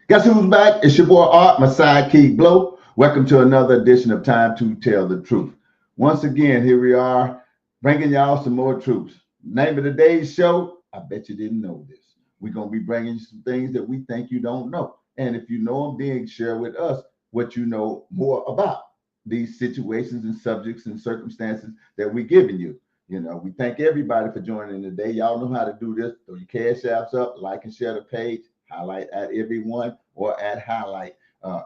Guess who's back? It's your boy Art, my sidekick Blow. Welcome to another edition of Time to Tell the Truth. Once again, here we are bringing y'all some more truths. Name of today's show, I bet you didn't know this. We're going to be bringing you some things that we think you don't know. And if you know them, then share with us what you know more about these situations and subjects and circumstances that we're giving you. You know, we thank everybody for joining today. Y'all know how to do this. Throw your cash apps up, like and share the page, highlight at everyone or add highlight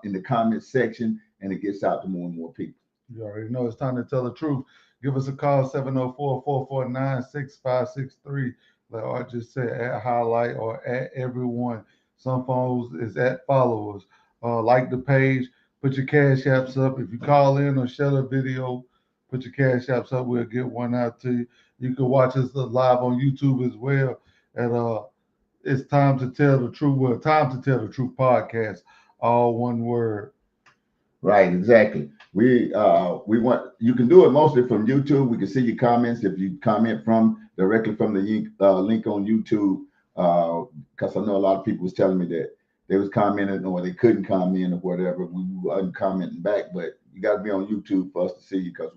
in the comment section, and it gets out to more and more people. You already know it's time to tell the truth. Give us a call, 704-449-6563. Like I just said, at highlight or at everyone. Some phones is at followers. Like the page, put your cash apps up. If you call in or share the video, put your cash apps up. We'll get one out to you. You can watch us live on YouTube as well. And it's time to tell the truth. Well, time to tell the truth podcast. All one word. Right, exactly. We want you can do it mostly from YouTube. We can see your comments if you comment from directly from the link on YouTube. Because I know a lot of people was telling me that they was commenting or they couldn't comment or whatever. We wasn't commenting back, but you got to be on YouTube for us to see you because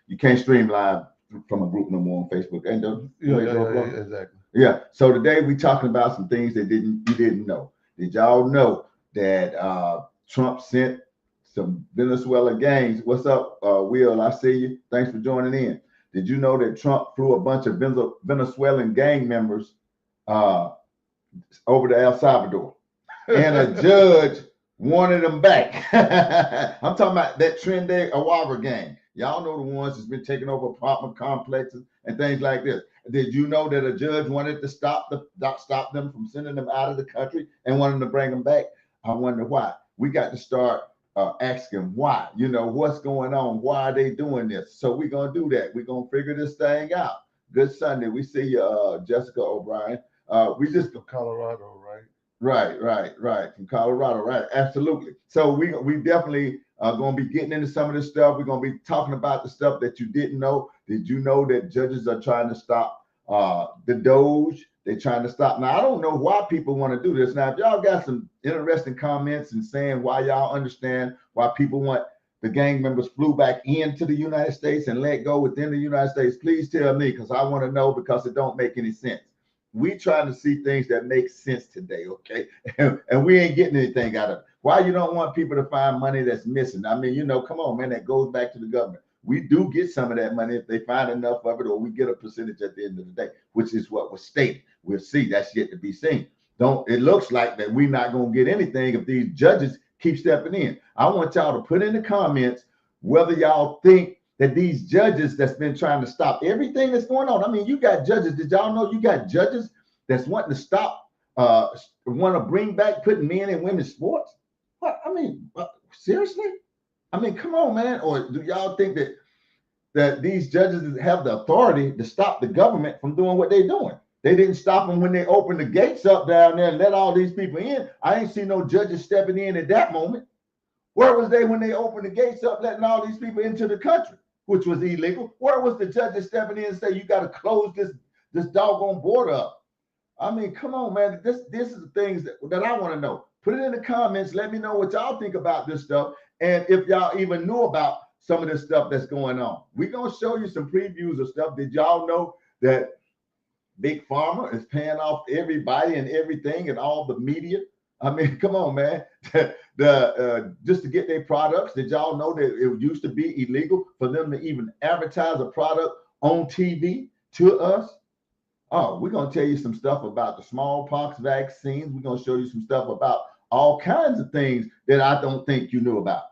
you can't stream live from a group no more on Facebook. And Exactly. yeah. So today we talking about some things that you didn't know. Did y'all know that Trump sent some Venezuela gangs? What's up, Will? I see you. Thanks for joining in. Did you know that Trump flew a bunch of Venezuelan gang members over to El Salvador, and a judge wanted them back? I'm talking about that Trinidad Awaga gang. Y'all know the ones that's been taking over apartment complexes and things like this. Did you know that a judge wanted to stop them from sending them out of the country and wanted to bring them back? I wonder why. We got to start asking why. You know, what's going on? Why are they doing this? So we're going to do that. We're going to figure this thing out. Good Sunday. We see you, Jessica O'Brien. We just From Colorado, right? Right. From Colorado, right? Absolutely. So we definitely are going to be getting into some of this stuff. We're going to be talking about the stuff that you didn't know. Did you know that judges are trying to stop the Doge? They're trying to stop. Now, I don't know why people want to do this. Now, if y'all got some interesting comments and saying why y'all understand why people want the gang members flew back into the United States and let go within the United States, please tell me, because I want to know, because it don't make any sense. We trying to see things that make sense today, okay? And we ain't getting anything out of it. Why you don't want people to find money that's missing? I mean, you know, come on, man, that goes back to the government. We do get some of that money if they find enough of it, or we get a percentage at the end of the day, which is what was stated. We'll see. That's yet to be seen. It looks like that we're not going to get anything if these judges keep stepping in. I want y'all to put in the comments whether y'all think that these judges that's been trying to stop everything that's going on. I mean, you got judges. Did y'all know you got judges that's wanting to stop, want to bring back putting men and women's sports? What? I mean, seriously? I mean, come on, man. Or do y'all think that these judges have the authority to stop the government from doing what they're doing? They didn't stop them when they opened the gates up down there and let all these people in. I ain't seen no judges stepping in at that moment. Where was they when they opened the gates up, letting all these people into the country, which was illegal? Where was the judges stepping in and say, you got to close this doggone border up? I mean, come on, man. This is the things that I want to know. Put it in the comments. Let me know what y'all think about this stuff, and if y'all even knew about some of this stuff that's going on. We're going to show you some previews of stuff. Did y'all know that Big Pharma is paying off everybody and everything and all the media? I mean, come on, man. Just to get their products. Did y'all know that it used to be illegal for them to even advertise a product on TV to us? Oh, we're going to tell you some stuff about the smallpox vaccines. We're going to show you some stuff about all kinds of things that I don't think you knew about.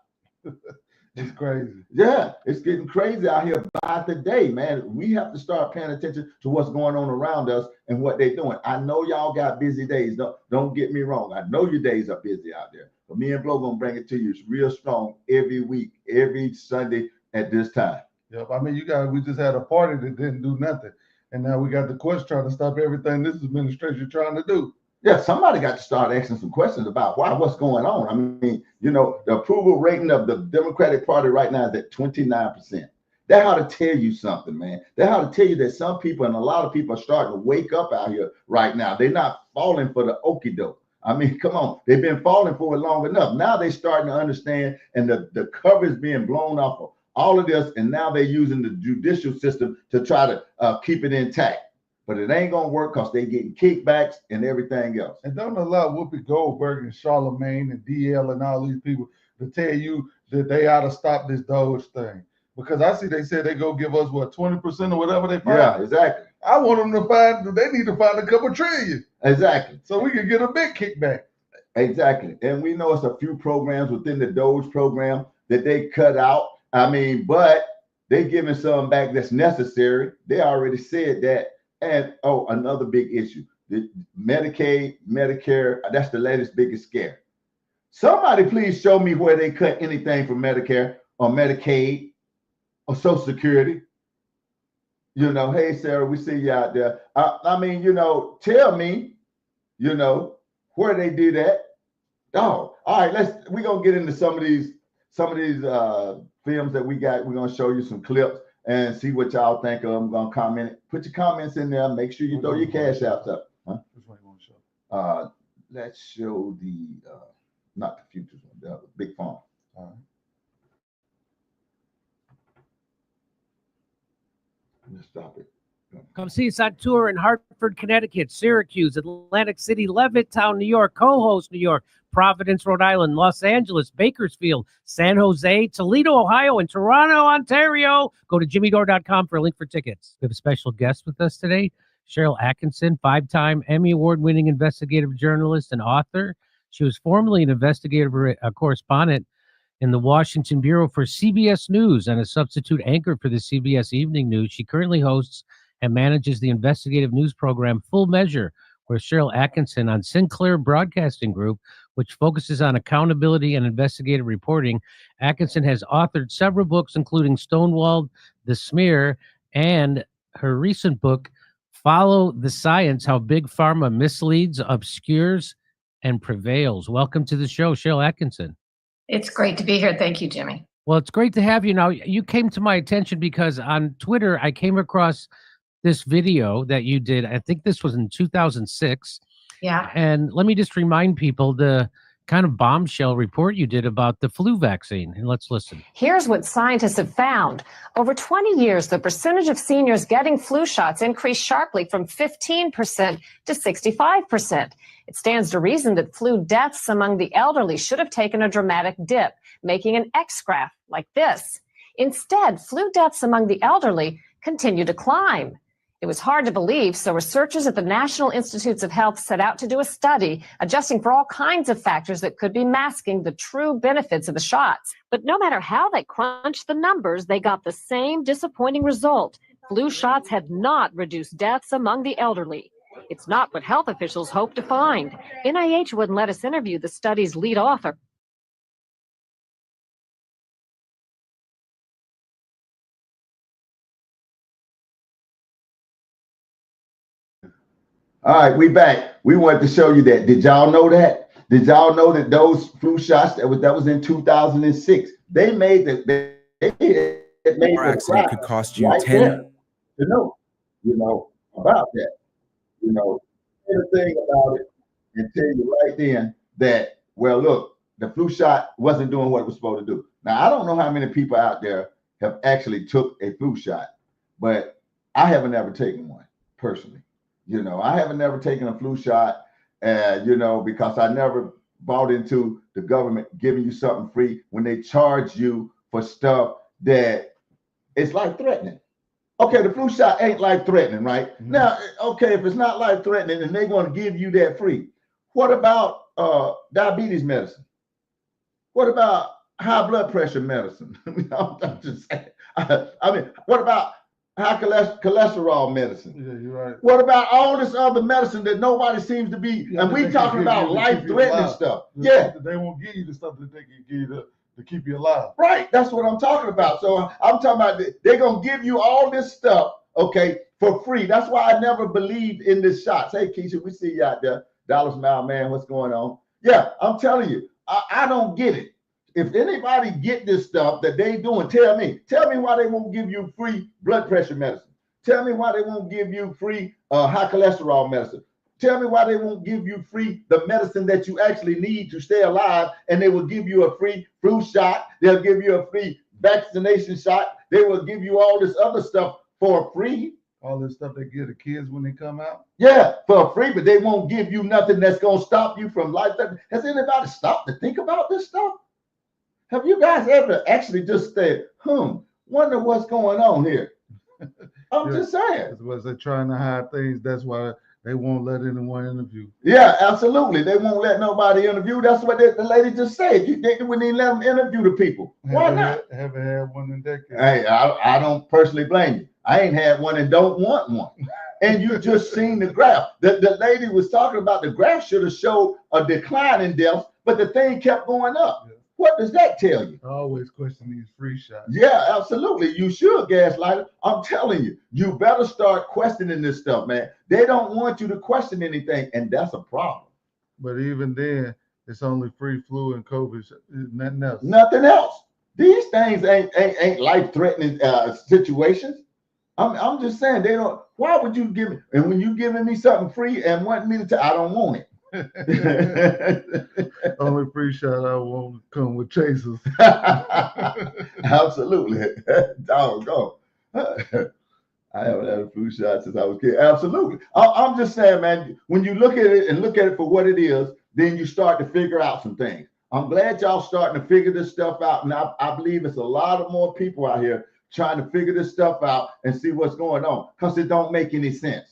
It's crazy. Yeah, it's getting crazy out here by the day, man. We have to start paying attention to what's going on around us and what they're doing. I know y'all got busy days. Don't get me wrong. I know your days are busy out there. But me and Flo gonna bring it to you. It's real strong every week, every Sunday at this time. Yep. I mean, we just had a party that didn't do nothing. And now we got the courts trying to stop everything this administration trying to do. Yeah, somebody got to start asking some questions about what's going on. I mean, you know, the approval rating of the Democratic Party right now is at 29%. That ought to tell you something, man. That ought to tell you that some people and a lot of people are starting to wake up out here right now. They're not falling for the okie doke. I mean, come on, they've been falling for it long enough. Now they're starting to understand, and the cover is being blown off of all of this, and now they're using the judicial system to try to keep it intact. But it ain't gonna work because they getting kickbacks and everything else. And don't allow Whoopi Goldberg and Charlamagne and DL and all these people to tell you that they ought to stop this Doge thing. Because I see they said they go give us what 20% or whatever they find. Yeah, exactly. I want them to find. They need to find a couple trillion. Exactly. So we can get a big kickback. Exactly. And we know it's a few programs within the Doge program that they cut out. I mean, but they giving some back that's necessary. They already said that. And another big issue, the Medicaid, Medicare, that's the latest biggest scare. Somebody please show me where they cut anything from Medicare or Medicaid or Social Security. You know, hey, Sarah, we see you out there. I mean, you know, tell me, you know, where they do that. Oh, all right, we're going to get into some of these films that we got. We're going to show you some clips and see what y'all think of. I'm going to comment. Put your comments in there. Make sure you throw your cash apps up. Huh? Which one you want to show? Let's show the, not the futures one, the big farm. All right. Let's stop it. Come see us on tour in Hartford, Connecticut, Syracuse, Atlantic City, Levittown, New York, Cohost, New York, Providence, Rhode Island, Los Angeles, Bakersfield, San Jose, Toledo, Ohio, and Toronto, Ontario. Go to jimmydore.com for a link for tickets. We have a special guest with us today, Sharyl Attkisson, 5-time Emmy Award-winning investigative journalist and author. She was formerly an investigative correspondent in the Washington Bureau for CBS News and a substitute anchor for the CBS Evening News. She currently hosts and manages the investigative news program Full Measure with Sharyl Attkisson on Sinclair Broadcasting Group, which focuses on accountability and investigative reporting. Attkisson has authored several books, including Stonewalled, The Smear, and her recent book, Follow the Science, How Big Pharma Misleads, Obscures, and Prevails. Welcome to the show, Sharyl Attkisson. It's great to be here. Thank you, Jimmy. Well, it's great to have you. Now, you came to my attention because on Twitter, I came across this video that you did. I think this was in 2006. Yeah. And let me just remind people the kind of bombshell report you did about the flu vaccine. And let's listen. Here's what scientists have found. Over 20 years, the percentage of seniors getting flu shots increased sharply from 15% to 65%. It stands to reason that flu deaths among the elderly should have taken a dramatic dip, making an X graph like this. Instead, flu deaths among the elderly continue to climb. It was hard to believe, so researchers at the National Institutes of Health set out to do a study adjusting for all kinds of factors that could be masking the true benefits of the shots. But no matter how they crunched the numbers, they got the same disappointing result. Flu shots had not reduced deaths among the elderly. It's not what health officials hope to find. NIH wouldn't let us interview the study's lead author. All right, we back. We wanted to show you that. Did y'all know that? Did y'all know that those flu shots that was in 2006? They made the accident could cost you right 10. There. You know about that. You know, the thing about it and tell you right then that, well, look, the flu shot wasn't doing what it was supposed to do. Now, I don't know how many people out there have actually took a flu shot, but I haven't ever taken one personally. You know, I haven't never taken a flu shot, you know, because I never bought into the government giving you something free when they charge you for stuff that it's life threatening. Okay, the flu shot ain't life threatening, right? Mm-hmm. Now, okay, if it's not life threatening and they want to give you that free, what about diabetes medicine? What about high blood pressure medicine? I'm just saying. I mean, what about high cholesterol medicine? Yeah, you're right. What about all this other medicine that nobody seems to be? Yeah, and we talking about life-threatening stuff. Yeah, they won't give you the stuff that they can give you to keep you alive. Right, that's what I'm talking about. So I'm talking about they're gonna give you all this stuff, okay, for free. That's why I never believed in this shots. Hey, Keisha, we see you out there. Dallas Mile Man, what's going on? Yeah, I'm telling you, I don't get it. If anybody get this stuff that they doing, tell me why they won't give you free blood pressure medicine. Tell me why they won't give you free high cholesterol medicine. Tell me why they won't give you free the medicine that you actually need to stay alive, and they will give you a free flu shot. They'll give you a free vaccination shot. They will give you all this other stuff for free. All this stuff they give the kids when they come out. Yeah, for free, but they won't give you nothing that's going to stop you from life. Has anybody stopped to think about this stuff? Have you guys ever actually just said, wonder what's going on here? I'm just saying. That's why they're trying to hide things. That's why they won't let anyone interview. Yeah, absolutely. They won't let nobody interview. That's what the lady just said. They wouldn't even let them interview the people. Why not? Haven't had one in decades. Hey, I don't personally blame you. I ain't had one and don't want one. And you just seen the graph. The lady was talking about the graph should have showed a decline in deaths, but the thing kept going up. Yeah. What does that tell you? I always question these free shots. Yeah, absolutely. You should, Gaslighter. I'm telling you, you better start questioning this stuff, man. They don't want you to question anything, and that's a problem. But even then, it's only free flu and COVID, nothing else. Nothing else. These things ain't life-threatening situations. I'm just saying, they don't. Why would you give me? And when you giving me something free and want me to, I don't want it. Only free shot I want to come with chasers. Absolutely. Doggone. I haven't had a flu shot since I was a kid. Absolutely. I'm just saying, man, when you look at it and look at it for what it is, then you start to figure out some things. I'm glad y'all starting to figure this stuff out. And I believe it's a lot of more people out here trying to figure this stuff out and see what's going on, because it don't make any sense.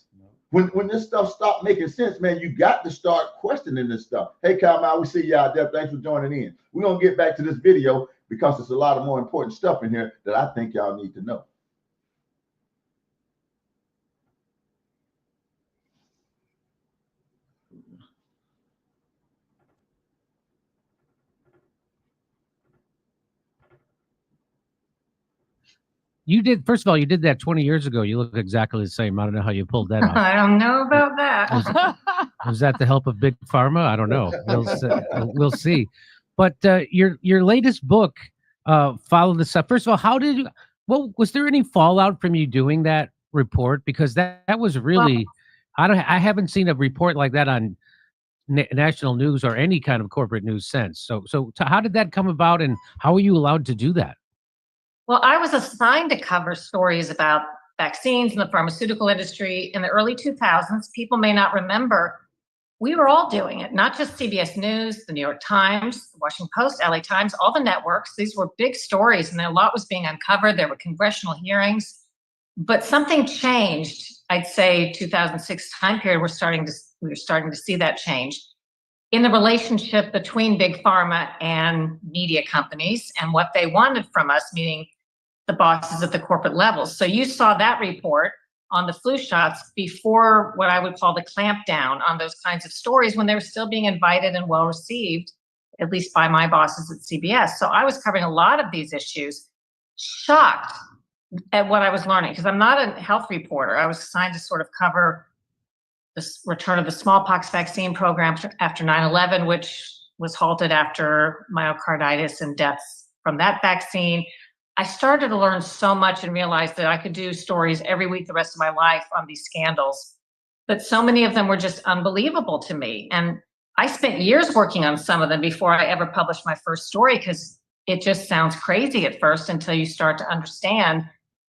When this stuff stops making sense, man, you got to start questioning this stuff. Hey, Kyle, we see you out there. Thanks for joining in. We're going to get back to this video because there's a lot of more important stuff in here that I think y'all need to know. First of all, you did that 20 years ago. You look exactly the same. I don't know how you pulled that off. I don't know about that. Was that the help of Big Pharma? I don't know. We'll see. But your latest book, Follow This Up. First of all, was there any fallout from you doing that report? Because that was really, I haven't seen a report like that on national news or any kind of corporate news since. So how did that come about, and how were you allowed to do that? Well, I was assigned to cover stories about vaccines in the pharmaceutical industry in the early 2000s. People may not remember, we were all doing it, not just CBS News, the New York Times, the Washington Post, LA Times, all the networks. These were big stories, and a lot was being uncovered. There were congressional hearings, but something changed. I'd say 2006 time period, we were starting to see that change in the relationship between big pharma and media companies and what they wanted from us, meaning the bosses at the corporate levels. So you saw that report on the flu shots before what I would call the clampdown on those kinds of stories, when they were still being invited and well received, at least by my bosses at CBS. So I was covering a lot of these issues, shocked at what I was learning, because I'm not a health reporter. I was assigned to sort of cover the return of the smallpox vaccine program after 9/11, which was halted after myocarditis and deaths from that vaccine. I started to learn so much and realized that I could do stories every week the rest of my life on these scandals. But so many of them were just unbelievable to me. And I spent years working on some of them before I ever published my first story, because it just sounds crazy at first until you start to understand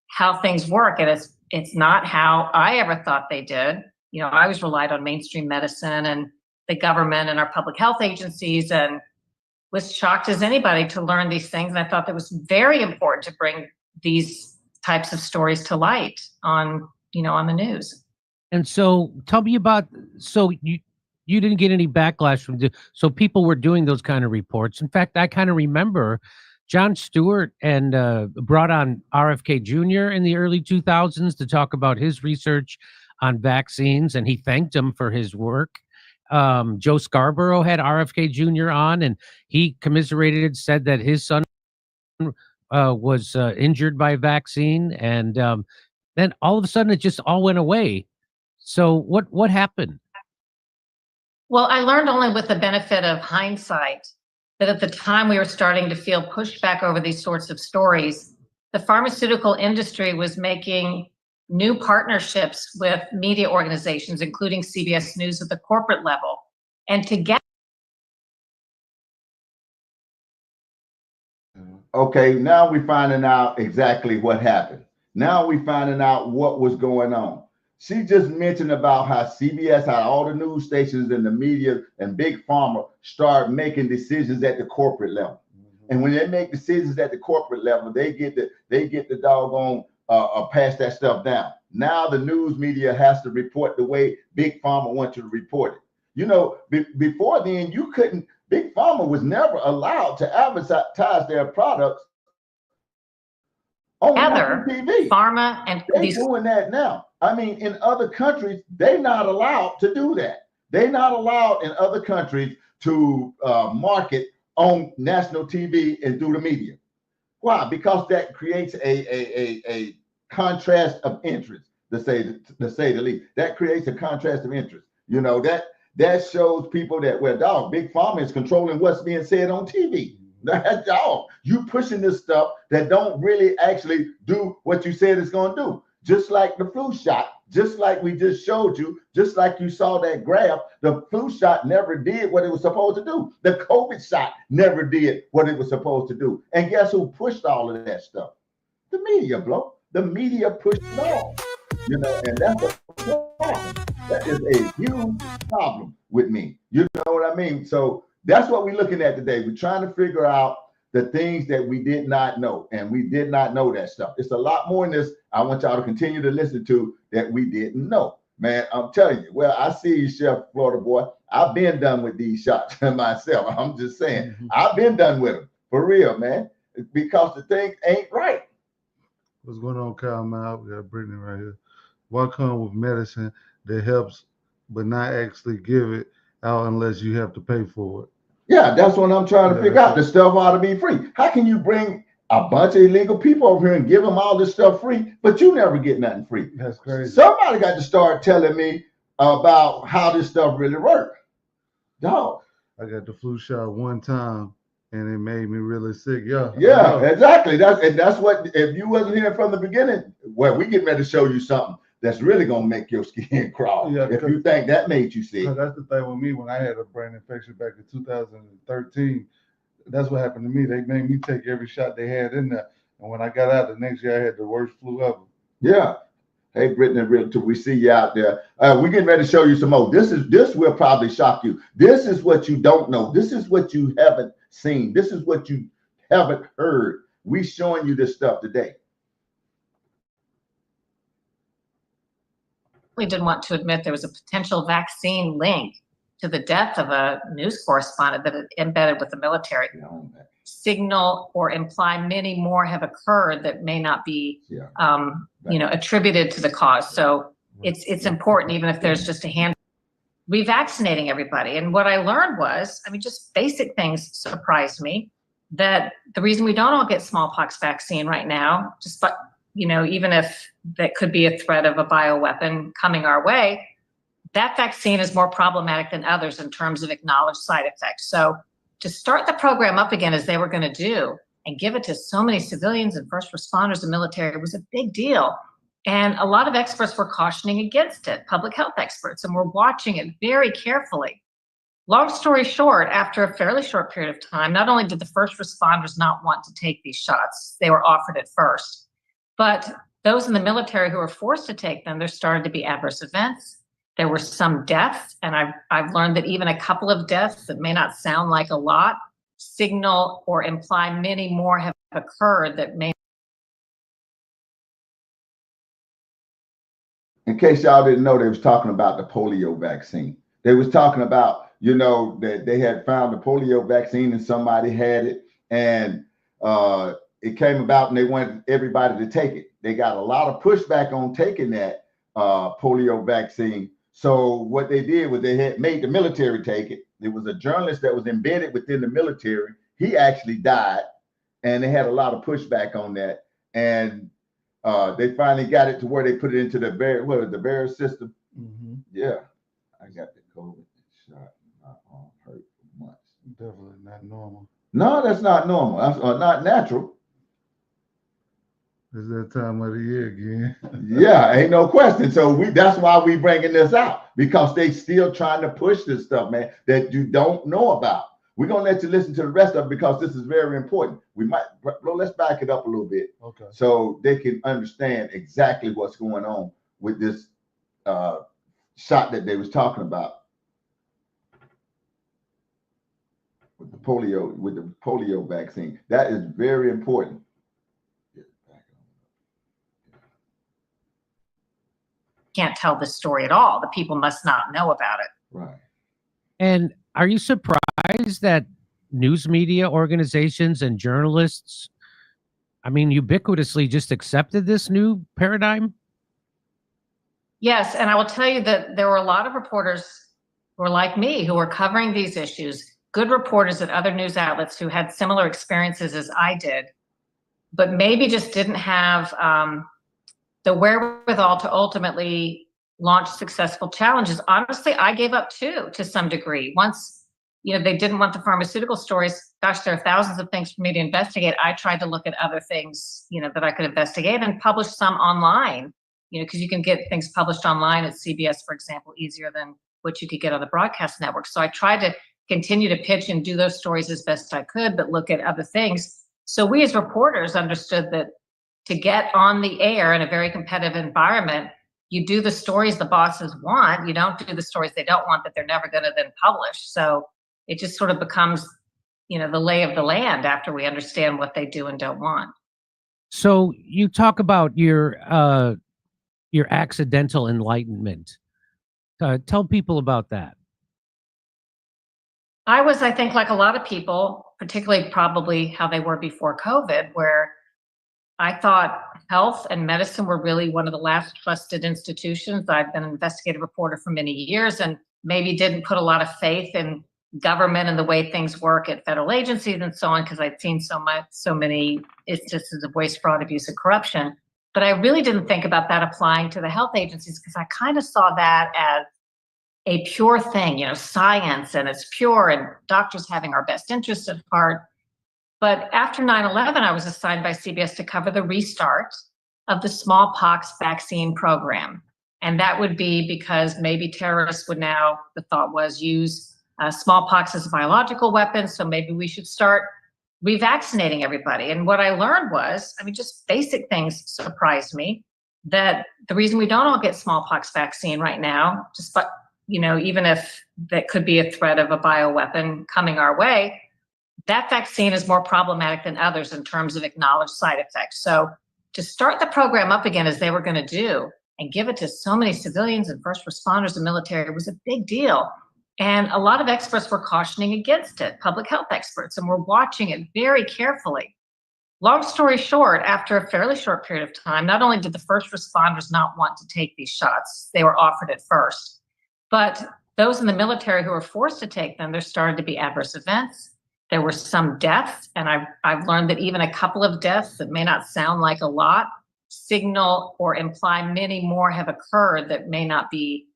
how things work. And it's not how I ever thought they did. You know, I always relied on mainstream medicine and the government and our public health agencies, and was shocked as anybody to learn these things. And I thought that was very important to bring these types of stories to light on the news. And so tell me about, so you didn't get any backlash so people were doing those kind of reports. In fact, I kind of remember Jon Stewart and brought on RFK Jr. in the early 2000s to talk about his research on vaccines, and he thanked him for his work. Joe Scarborough had RFK Jr. on, and he commiserated, said that his son was injured by a vaccine, and then all of a sudden it just all went away. So what happened? Well, I learned only with the benefit of hindsight that at the time we were starting to feel pushback over these sorts of stories, the pharmaceutical industry was making new partnerships with media organizations, including CBS News at the corporate level. And together. Okay, now we're finding out exactly what happened. Now we're finding out what was going on. She just mentioned about how CBS, how all the news stations and the media and Big Pharma start making decisions at the corporate level. And when they make decisions at the corporate level, they get the doggone pass that stuff down. Now the news media has to report the way Big Pharma wants to report it. You know, before then, you couldn't. Big Pharma was never allowed to advertise their products on TV. Pharma and they're doing that now. I mean, in other countries, they're not allowed to do that. They're not allowed in other countries to market on national TV and through the media. Why? Because that creates a contrast of interest, to say the least. That creates a contrast of interest. You know, that shows people that, well, dog, Big Pharma is controlling what's being said on TV. That dog, you pushing this stuff that don't really actually do what you said it's going to do. Just like the flu shot, just like we just showed you, just like you saw that graph, the flu shot never did what it was supposed to do. The COVID shot never did what it was supposed to do. And guess who pushed all of that stuff? The media, bro. The media pushed it all. You know, and that's a problem. That is a huge problem with me. You know what I mean? So that's what we're looking at today. We're trying to figure out the things that we did not know, and we did not know that stuff. It's a lot more in this I want y'all to continue to listen to that we didn't know. Man, I'm telling you, well, I see you, Chef Florida Boy. I've been done with these shots myself. I'm just saying, I've been done with them, for real, man, because the thing ain't right. What's going on, Kyle Mile? We got Brittany right here. What comes with medicine that helps, but not actually give it out unless you have to pay for it? Yeah, that's what I'm trying to figure out. The stuff ought to be free. How can you bring a bunch of illegal people over here and give them all this stuff free, but you never get nothing free? That's crazy. Somebody got to start telling me about how this stuff really works. Dog. I got the flu shot one time and it made me really sick. Yeah, exactly. That's what, if you wasn't here from the beginning, well, we getting ready to show you something that's really gonna make your skin crawl. Yeah, if you think that made you sick. That's the thing with me. When I had a brain infection back in 2013, that's what happened to me. They made me take every shot they had in there, and when I got out the next year, I had the worst flu ever. Yeah. Hey, Brittany, Realtor, we see you out there. We're getting ready to show you some more. This will probably shock you. This is what you don't know. This is what you haven't seen. This is what you haven't heard. We showing you this stuff today. We didn't want to admit there was a potential vaccine link to the death of a news correspondent that had embedded with the military. Signal or imply many more have occurred that may not be, attributed to the cause. So it's important, even if there's just a hand. Revaccinating everybody. And what I learned was, just basic things surprised me, that the reason we don't all get smallpox vaccine right now, even if that could be a threat of a bioweapon coming our way, that vaccine is more problematic than others in terms of acknowledged side effects. So to start the program up again, as they were going to do, and give it to so many civilians and first responders and military was a big deal. And a lot of experts were cautioning against it, public health experts, and we're watching it very carefully. Long story short, after a fairly short period of time, not only did the first responders not want to take these shots, they were offered it first, but those in the military who were forced to take them, there started to be adverse events. There were some deaths, and I've learned that even a couple of deaths that may not sound like a lot signal or imply many more have occurred that may. In case y'all didn't know, they was talking about the polio vaccine. They was talking about, that they had found the polio vaccine and somebody had it, and it came about and they wanted everybody to take it. They got a lot of pushback on taking that polio vaccine. So what they did was they had made the military take it. There was a journalist that was embedded within the military. He actually died, and they had a lot of pushback on that. And they finally got it to where they put it into the VAERS system. Mm-hmm. Yeah, I got the COVID shot. My arm hurt for months. Definitely not normal. No, that's not normal. That's not natural. It's that time of the year again. Yeah, ain't no question. So that's why we bringing this out, because they still trying to push this stuff, man, that you don't know about. We're gonna let you listen to the rest of it because this is very important. Let's back it up a little bit, Okay. so they can understand exactly what's going on with this shot that they was talking about with the polio vaccine. That is very important. Can't tell this story at all. The people must not know about it. Right. And are you surprised that news media organizations and journalists, I mean, ubiquitously just accepted this new paradigm? Yes, and I will tell you that there were a lot of reporters who were like me, who were covering these issues, good reporters at other news outlets who had similar experiences as I did, but maybe just didn't have the wherewithal to ultimately launch successful challenges. Honestly, I gave up too, to some degree. Once, they didn't want the pharmaceutical stories. Gosh, there are thousands of things for me to investigate. I tried to look at other things, that I could investigate and publish some online, because you can get things published online at CBS, for example, easier than what you could get on the broadcast network. So I tried to continue to pitch and do those stories as best I could, but look at other things. So we as reporters understood that to get on the air in a very competitive environment, you do the stories the bosses want. You don't do the stories they don't want that they're never going to then publish. So it just sort of becomes, the lay of the land after we understand what they do and don't want. So you talk about your accidental enlightenment. Tell people about that. I was, I think, like a lot of people, particularly probably how they were before COVID, where I thought health and medicine were really one of the last trusted institutions. I've been an investigative reporter for many years and maybe didn't put a lot of faith in government and the way things work at federal agencies and so on, because I'd seen so many instances of waste, fraud, abuse, and corruption. But I really didn't think about that applying to the health agencies, because I kind of saw that as a pure thing, science, and it's pure, and doctors having our best interests at heart. But after 9/11, I was assigned by CBS to cover the restart of the smallpox vaccine program. And that would be because maybe terrorists would now, the thought was, use smallpox as a biological weapon. So maybe we should start revaccinating everybody. And what I learned was, just basic things surprised me, that the reason we don't all get smallpox vaccine right now, even if that could be a threat of a bioweapon coming our way, that vaccine is more problematic than others in terms of acknowledged side effects. So to start the program up again, as they were going to do, and give it to so many civilians and first responders and military, was a big deal. And a lot of experts were cautioning against it, public health experts, and were watching it very carefully. Long story short, after a fairly short period of time, not only did the first responders not want to take these shots, they were offered it first, but those in the military who were forced to take them, there started to be adverse events. There were some deaths, and I've learned that even a couple of deaths that may not sound like a lot signal or imply many more have occurred that may not be,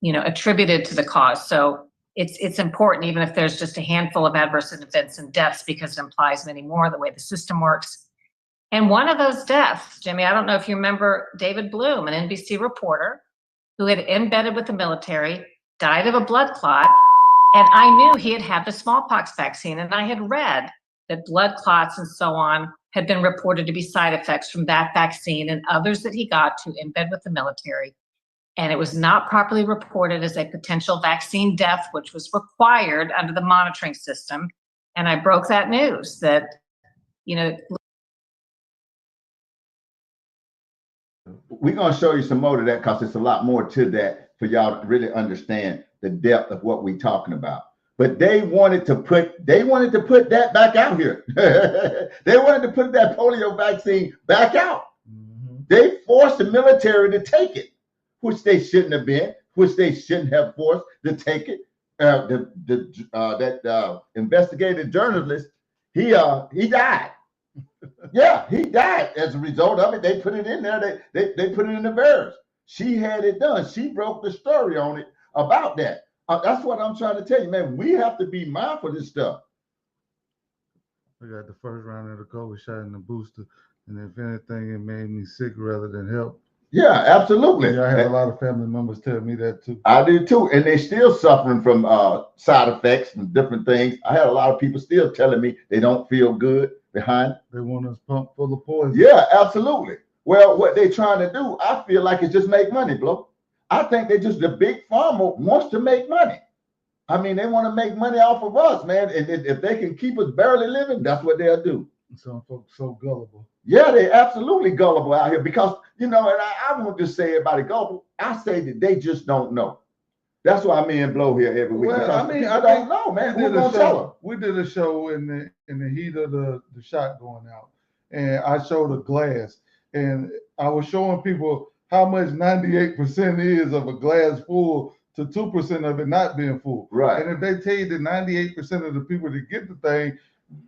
attributed to the cause. So it's important, even if there's just a handful of adverse events and deaths, because it implies many more the way the system works. And one of those deaths, Jimmy, I don't know if you remember David Bloom, an NBC reporter who had embedded with the military, died of a blood clot. And I knew he had had the smallpox vaccine, and I had read that blood clots and so on had been reported to be side effects from that vaccine and others that he got to embed with the military. And it was not properly reported as a potential vaccine death, which was required under the monitoring system. And I broke that news that, we're going to show you some more of that, because it's a lot more to that for y'all to really understand the depth of what we're talking about. But they wanted to put that back out here. They wanted to put that polio vaccine back out. Mm-hmm. They forced the military to take it, which they shouldn't have been, which they shouldn't have forced to take it. That investigative journalist, he died. Yeah, he died as a result of it. They put it in there. They put it in the verse. She had it done. She broke the story on it about that. That's what I'm trying to tell you, man. We have to be mindful of this stuff. We got the first round of the COVID shot and the booster, And if anything, it made me sick rather than help. Yeah, absolutely. Yeah, I have a lot of family members tell me that too. I do too, and they're still suffering from side effects and different things. I had a lot of people still telling me they don't feel good behind it. They want us pumped full of poison. Yeah, absolutely. Well, what they're trying to do, I feel like it's just make money, Blo. I think the big pharma wants to make money. I mean, they want to make money off of us, man. And if they can keep us barely living, that's what they'll do. Some folks so gullible. Yeah, they're absolutely gullible out here because, and I won't just say everybody gullible. I say that they just don't know. That's why me and Blo here every week. Well, I don't know, man. Who's gonna tell them? We did a show in the heat of the shot going out, and I showed a glass, and I was showing people how much 98% is of a glass full to 2% of it not being full. Right. And if they tell you that 98% of the people that get the thing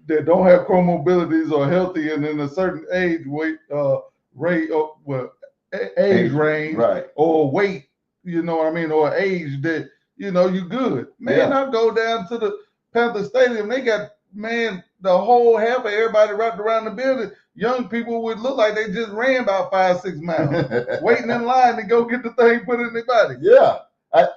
that don't have comorbidities or healthy and in a certain age age range, right, or weight, or age that you good. Man, Yeah. I go down to the Panther Stadium, they got the whole half of everybody wrapped around the building. Young people would look like they just ran about 5-6 miles, waiting in line to go get the thing put in their body. Yeah,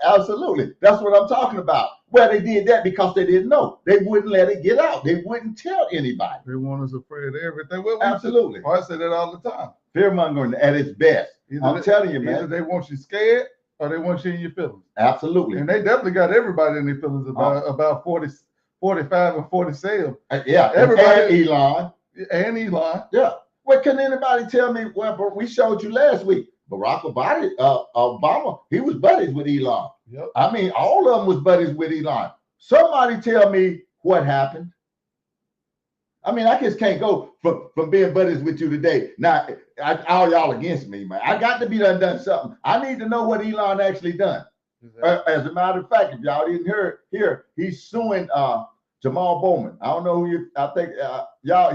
absolutely. That's what I'm talking about. Well, they did that because they didn't know. They wouldn't let it get out. They wouldn't tell anybody. They want us afraid of everything. Absolutely. I say that all the time. Fear mongering at its best. I'm telling you, man. Either they want you scared or they want you in your feelings. Absolutely. And they definitely got everybody in their feelings about 40, 45 and 47. Yeah, everybody. And Elon. And Elon. Yeah. Well, can anybody tell me? Well, we showed you last week. Barack Obama, he was buddies with Elon. Yep. I mean, all of them was buddies with Elon. Somebody tell me what happened. I mean, I just can't go from being buddies with you today. Now, all y'all against me, man. I got to be done something. I need to know what Elon actually done. Exactly. As a matter of fact, if y'all didn't hear, he's suing Jamal Bowman. I don't know who I think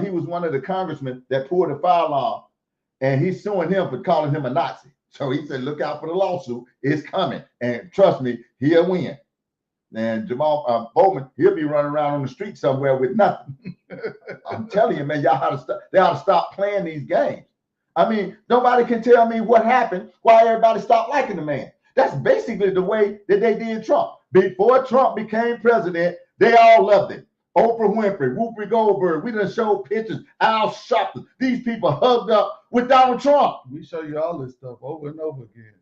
he was one of the congressmen that pulled the fire alarm, and he's suing him for calling him a Nazi. So he said, look out for the lawsuit. It's coming. And trust me, he'll win. And Jamal Bowman, he'll be running around on the street somewhere with nothing. I'm telling you, man, they ought to stop playing these games. I mean, nobody can tell me what happened, why everybody stopped liking the man. That's basically the way that they did Trump. Before Trump became president, they all loved him. Oprah Winfrey, Whoopi Goldberg, we done showed pictures, Al Sharpton. These people hugged up with Donald Trump. We show you all this stuff over and over again.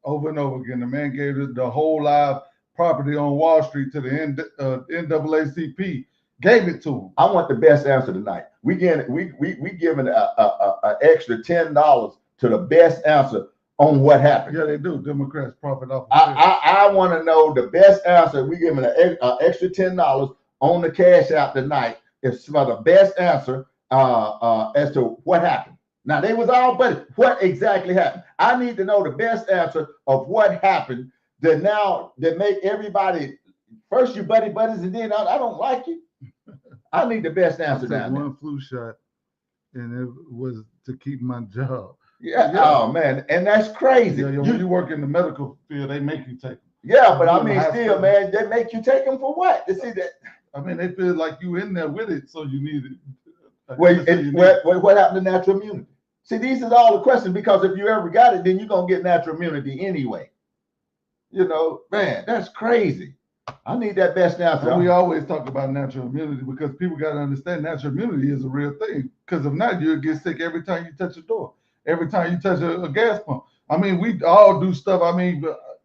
Over and over again. The man gave the whole live property on Wall Street to the NAACP. Gave it to him. I want the best answer tonight. We giving an extra $10 to the best answer on what happened. Yeah, they do. Democrats profit off. I want to know the best answer. We giving an extra $10 on the Cash App tonight. It's for the best answer as to what happened. Now they was all buddies. What exactly happened? I need to know the best answer of what happened that make everybody first you buddies and then I don't like you. I need the best answer down there. One flu shot, and it was to keep my job. Yeah. Oh man, and that's crazy. Yeah, when you work in the medical field, they make you take them. Yeah, but I mean, still, man, they make you take them for what? To see that. I mean, they feel like you in there with it, so you need it. What happened to natural immunity? See, these are all the questions because if you ever got it, then you're gonna get natural immunity anyway. Man, that's crazy. I need that best answer. And we always talk about natural immunity because people got to understand natural immunity is a real thing. Because if not, you'll get sick every time you touch a door, every time you touch a gas pump. I mean, we all do stuff. I mean,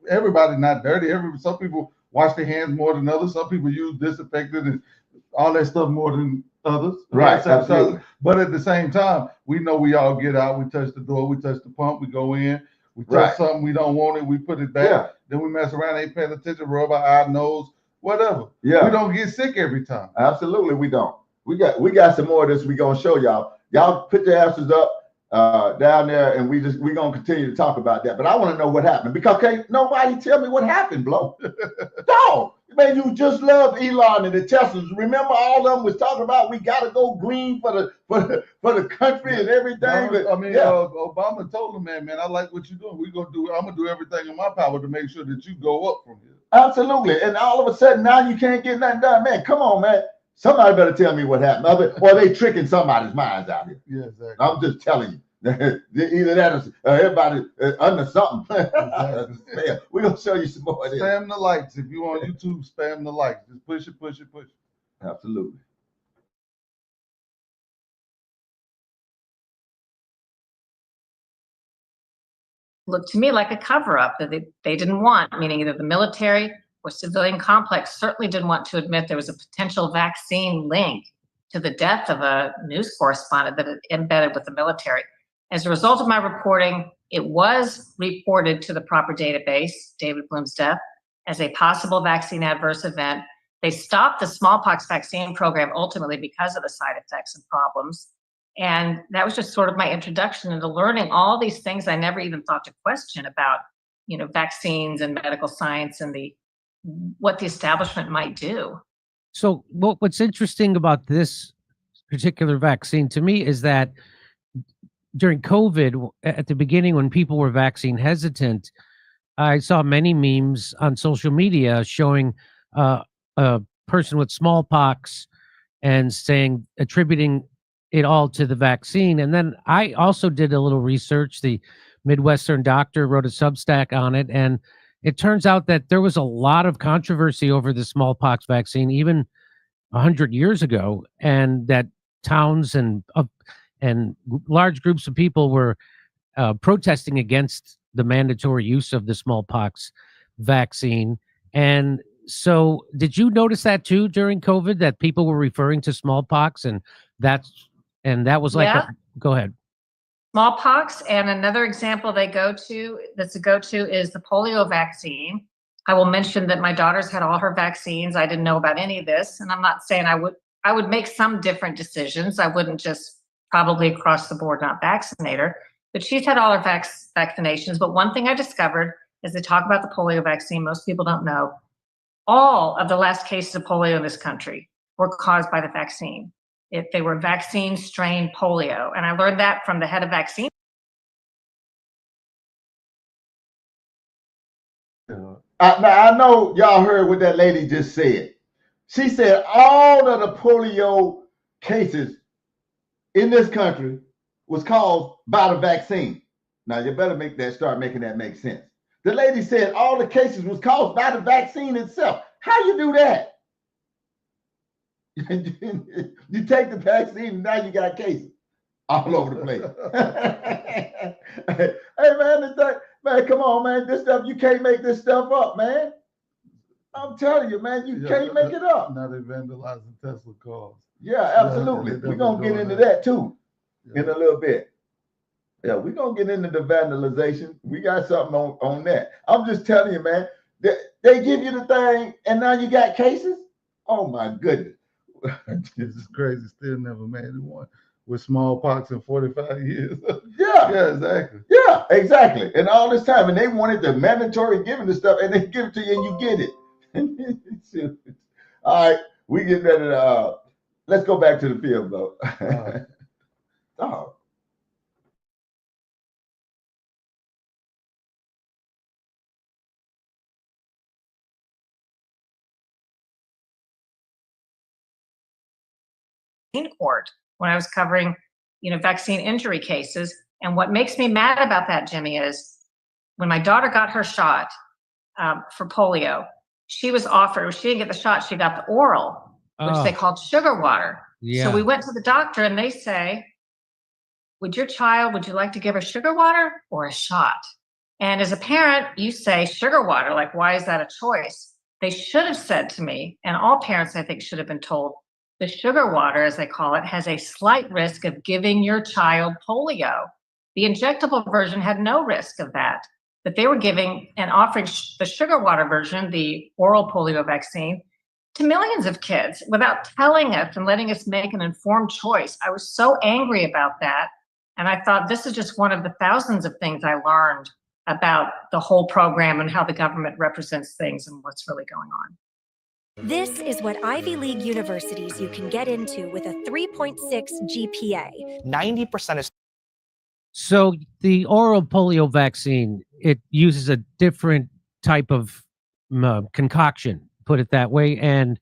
everybody not dirty. Some people wash their hands more than others. Some people use disinfectant and all that stuff more than others. Right. Absolutely. But at the same time, we know we all get out. We touch the door. We touch the pump. We go in. We touch something we don't want it. We put it back. Yeah. Then we mess around, ain't paying attention, rub our eye, nose, whatever. Yeah. We don't get sick every time. Absolutely, we don't. We got some more of this we gonna show y'all. Y'all put your answers up down there, and we gonna continue to talk about that. But I want to know what happened because can't nobody tell me what happened, Blo. Dog, man, you just love Elon and the Teslas. Remember, all of them was talking about we gotta go green for the country and everything. Obama told him, man, I like what you're doing. I'm gonna do everything in my power to make sure that you go up from here. Absolutely, and all of a sudden now you can't get nothing done, man. Come on, man. Somebody better tell me what happened. Or they tricking somebody's minds out here. Yeah, exactly. I'm just telling you. Either that or everybody under something. Exactly. We're going to show you some more of this. Spam the likes. If you on YouTube, spam the likes. Just push it, push it, push it. Absolutely. Looked to me like a cover-up that they didn't want, meaning either the military or civilian complex certainly didn't want to admit there was a potential vaccine link to the death of a news correspondent that had embedded with the military. As a result of my reporting, it was reported to the proper database, David Bloom's death, as a possible vaccine adverse event. They stopped the smallpox vaccine program ultimately because of the side effects and problems. And that was just sort of my introduction into learning all these things I never even thought to question about, vaccines and medical science and what the establishment might do. So what's interesting about this particular vaccine to me is that during COVID, at the beginning when people were vaccine hesitant, I saw many memes on social media showing a person with smallpox and attributing it all to the vaccine. And then I also did a little research. The Midwestern Doctor wrote a Substack on it, and it turns out that there was a lot of controversy over the smallpox vaccine, even 100 years ago, and that towns and large groups of people were protesting against the mandatory use of the smallpox vaccine. And so did you notice that too during COVID, that people were referring to smallpox and that was like, yeah. Go ahead. Smallpox, and another example that's a go-to is the polio vaccine. I will mention that my daughter's had all her vaccines. I didn't know about any of this, and I'm not saying I would make some different decisions. I wouldn't just probably across the board not vaccinate her, but she's had all her vaccinations. But one thing I discovered as they talk about the polio vaccine, most people don't know, all of the last cases of polio in this country were caused by the vaccine. If they were vaccine strain polio. And I learned that from the head of vaccine. Now, I know y'all heard what that lady just said. She said all of the polio cases in this country was caused by the vaccine. Now, you better start making that make sense. The lady said all the cases was caused by the vaccine itself. How you do that? You take the vaccine and now you got cases all over the place. Hey man, come on, man. This stuff, you can't make this stuff up, man. I'm telling you, man, you can't make it up. Now they're vandalizing Tesla cars. Yeah, absolutely. We're gonna get into that too in a little bit. Yeah, we're gonna get into the vandalization. We got something on that. I'm just telling you, man. They give you the thing and now you got cases? Oh my goodness. This is crazy. Still never made one with smallpox in 45 years. Yeah. Yeah, exactly. Yeah, exactly. And all this time, and they wanted the mandatory giving the stuff, and they give it to you and you get it. All right, we get ready to let's go back to the field though. Oh. Court when I was covering, vaccine injury cases. And what makes me mad about that, Jimmy, is when my daughter got her shot for polio, she was offered, she didn't get the shot, she got the oral, which they called sugar water. Yeah. So we went to the doctor and they say, would you like to give her sugar water or a shot? And as a parent, you say sugar water, like, why is that a choice? They should have said to me, and all parents, I think, should have been told, the sugar water, as they call it, has a slight risk of giving your child polio. The injectable version had no risk of that, but they were giving and offering the sugar water version, the oral polio vaccine, to millions of kids without telling us and letting us make an informed choice. I was so angry about that. And I thought, this is just one of the thousands of things I learned about the whole program and how the government represents things and what's really going on. This is what Ivy League universities you can get into with a 3.6 GPA. 90% is. So the oral polio vaccine, it uses a different type of concoction, put it that way. And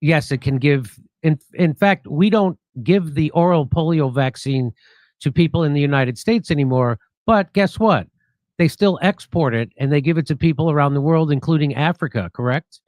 Yes, it can give. In fact, we don't give the oral polio vaccine to people in the United States anymore. But guess what? They still export it and they give it to people around the world, including Africa, correct?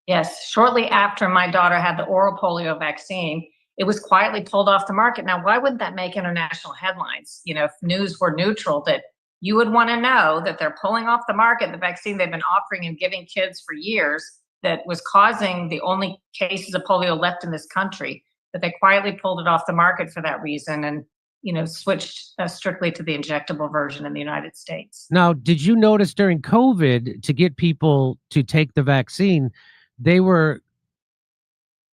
Yes, shortly after my daughter had the oral polio vaccine, it was quietly pulled off the market. Now, why wouldn't that make international headlines? You know, if news were neutral, that you would want to know that they're pulling off the market the vaccine they've been offering and giving kids for years that was causing the only cases of polio left in this country, that they quietly pulled it off the market for that reason and, you know, switched strictly to the injectable version in the United States. Now, did you notice during COVID, to get people to take the vaccine, they were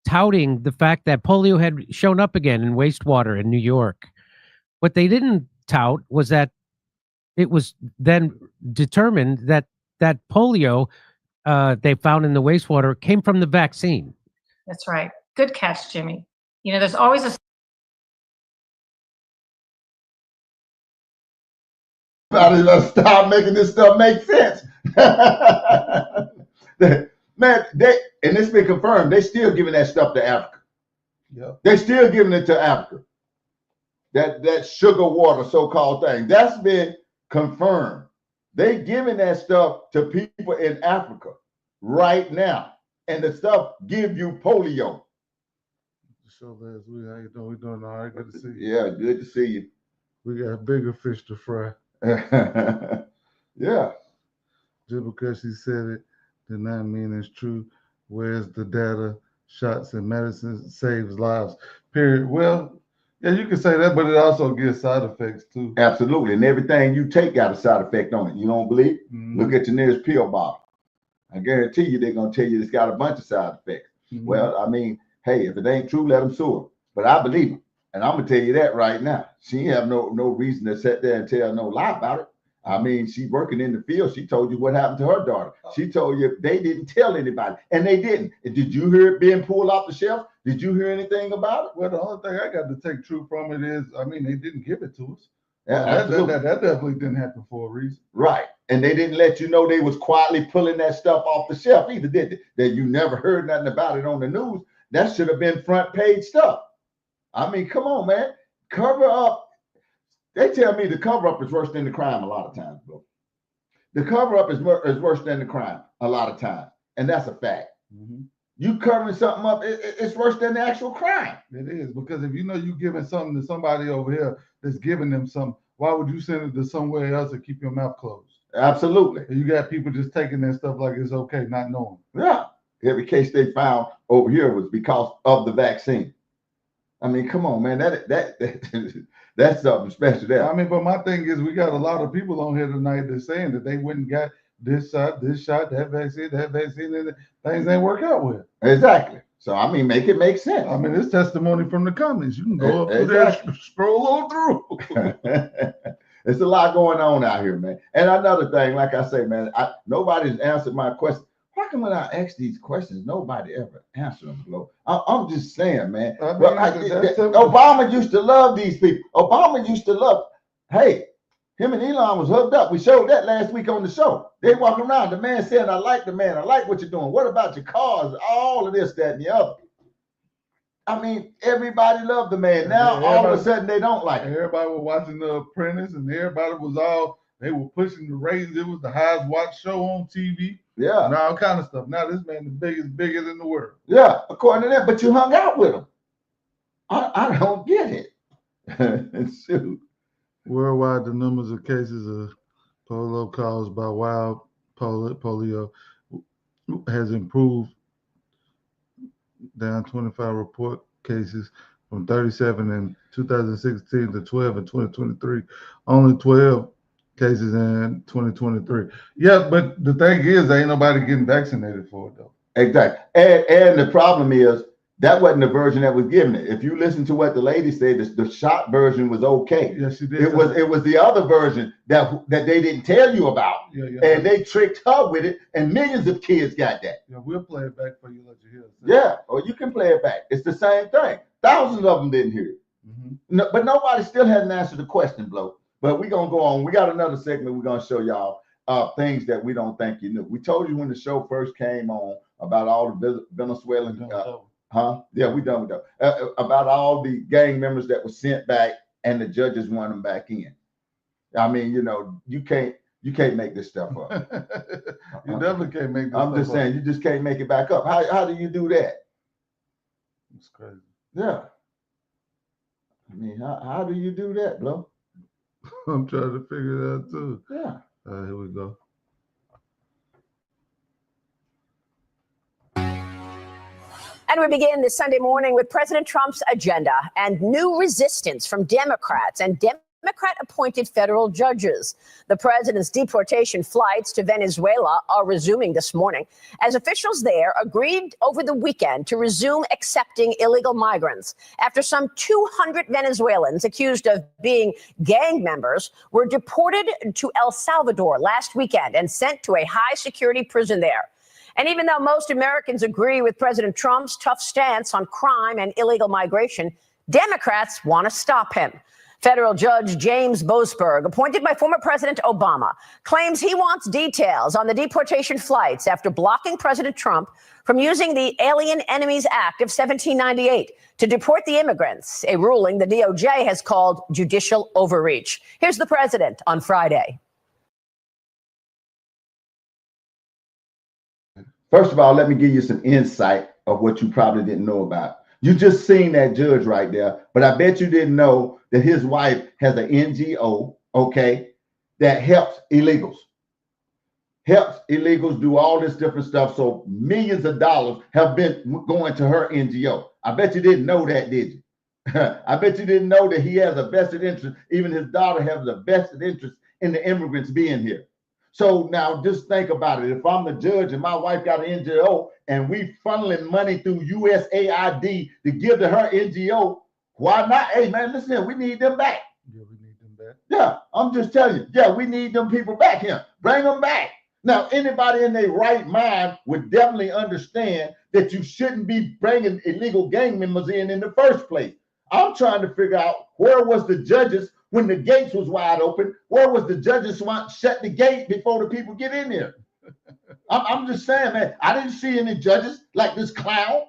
touting the fact that polio had shown up again in wastewater in New York. What they didn't tout was that it was then determined that that polio they found in the wastewater came from the vaccine. That's right. Good catch, Jimmy. You know, there's always a stop making this stuff make sense. Man, and it's been confirmed, they still giving that stuff to Africa. Yeah. They still giving it to Africa. That sugar water so-called thing. That's been confirmed. They giving that stuff to people in Africa right now. And the stuff give you polio. So last week, how you doing? We doing all right. Good to see you. Yeah, good to see you. We got bigger fish to fry. Yeah. Just because she said it did not mean it's true. Where's the data? Shots and medicine saves lives. Period. Well, yeah, you can say that, but it also gives side effects too. Absolutely. And everything you take got a side effect on it. You don't believe? Mm-hmm. Look at your nearest pill bottle. I guarantee you they're going to tell you it's got a bunch of side effects. Mm-hmm. Well, I mean, hey, if it ain't true, let them sue her. But I believe them. And I'm going to tell you that right now. She ain't have no reason to sit there and tell no lie about it. I mean, she working in the field. She told you what happened to her daughter. She told you they didn't tell anybody, and they didn't. Did you hear it being pulled off the shelf? Did you hear anything about it? Well, the only thing I got to take true from it is, I mean, they didn't give it to us. Yeah, that definitely didn't happen for a reason. Right. And they didn't let you know they was quietly pulling that stuff off the shelf either, did they? That you never heard nothing about it on the news. That should have been front page stuff. I mean, come on, man. Cover up. They tell me the cover up is worse than the crime a lot of times, bro. The cover up is worse than the crime a lot of times. And that's a fact. Mm-hmm. You covering something up, it's worse than the actual crime. It is, because if you know you're giving something to somebody over here that's giving them something, why would you send it to somewhere else and keep your mouth closed? Absolutely. And you got people just taking that stuff like it's okay, not knowing. Yeah. Every case they found over here was because of the vaccine. I mean, come on, man. That's something special there. I mean, but my thing is, we got a lot of people on here tonight that's saying that they went and got this shot, that vaccine, and things ain't work out with. Exactly. So, I mean, make it make sense. I mean, it's testimony from the comments. You can go up through there, scroll on through. There's a lot going on out here, man. And another thing, like I say, man, nobody's answered my question. Why come when I ask these questions, nobody ever answers them, bro? I'm just saying, man. I mean, Obama used to love these people. Obama used to love, hey, him and Elon was hooked up. We showed that last week on the show. They walking around, the man saying, I like the man. I like what you're doing. What about your cars? All of this, that, and the other. I mean, everybody loved the man. Now, all of a sudden, they don't like him. Everybody was watching The Apprentice, and everybody was they were pushing the ratings. It was the highest watched show on TV. Yeah. And all kind of stuff. Now this man is bigger than the world. Yeah, according to that. But you hung out with him. I don't get it. Shoot. Worldwide, the numbers of cases of polio caused by wild polio has improved, down 25 report cases from 37 in 2016 to 12 in 2023. Only 12 cases in 2023. Yeah, but the thing is, ain't nobody getting vaccinated for it though. Exactly. And the problem is that wasn't the version that was given it. If you listen to what the lady said, the shot version was okay. Yes, she did. It was the other version that they didn't tell you about. Yeah. And they tricked her with it, and millions of kids got that. Yeah, we'll play it back for you, let you hear it. Yeah, or you can play it back. It's the same thing. Thousands of them didn't hear it. Mm-hmm. No, but nobody still hasn't answered the question, Blow. But we're going to go on. We got another segment we're going to show y'all things that we don't think you knew. We told you when the show first came on about all the Venezuelan Huh? Yeah, we done with that. About all the gang members that were sent back and the judges want them back in. I mean, you know, you can't make this stuff up. You definitely can't make this I'm just saying, you just can't make it back up. How do you do that? It's crazy. Yeah. I mean, how do you do that, bro? I'm trying to figure it out too. Yeah. Here we go. And we begin this Sunday morning with President Trump's agenda and new resistance from Democrats and Democrat-appointed federal judges. The president's deportation flights to Venezuela are resuming this morning as officials there agreed over the weekend to resume accepting illegal migrants after some 200 Venezuelans accused of being gang members were deported to El Salvador last weekend and sent to a high-security prison there. And even though most Americans agree with President Trump's tough stance on crime and illegal migration, Democrats want to stop him. Federal Judge James Boasberg, appointed by former President Obama, claims he wants details on the deportation flights after blocking President Trump from using the Alien Enemies Act of 1798 to deport the immigrants, a ruling the DOJ has called judicial overreach. Here's the president on Friday. First of all, let me give you some insight of what you probably didn't know about. You just seen that judge right there, but I bet you didn't know that his wife has an NGO, okay, that helps illegals. Helps illegals do all this different stuff. So millions of dollars have been going to her NGO. I bet you didn't know that, did you? I bet you didn't know that he has a vested interest. Even his daughter has a vested interest in the immigrants being here. So now just think about it. If I'm the judge and my wife got an NGO and we funneling money through USAID to give to her NGO, why not? Hey, man, listen, we need them back. Yeah, we need them back. Yeah, I'm just telling you. Yeah, we need them people back here. Bring them back. Now, anybody in their right mind would definitely understand that you shouldn't be bringing illegal gang members in the first place. I'm trying to figure out where was the judges when the gates was wide open. Where was the judges shut the gate before the people get in there? I'm just saying, man, I didn't see any judges like this clown.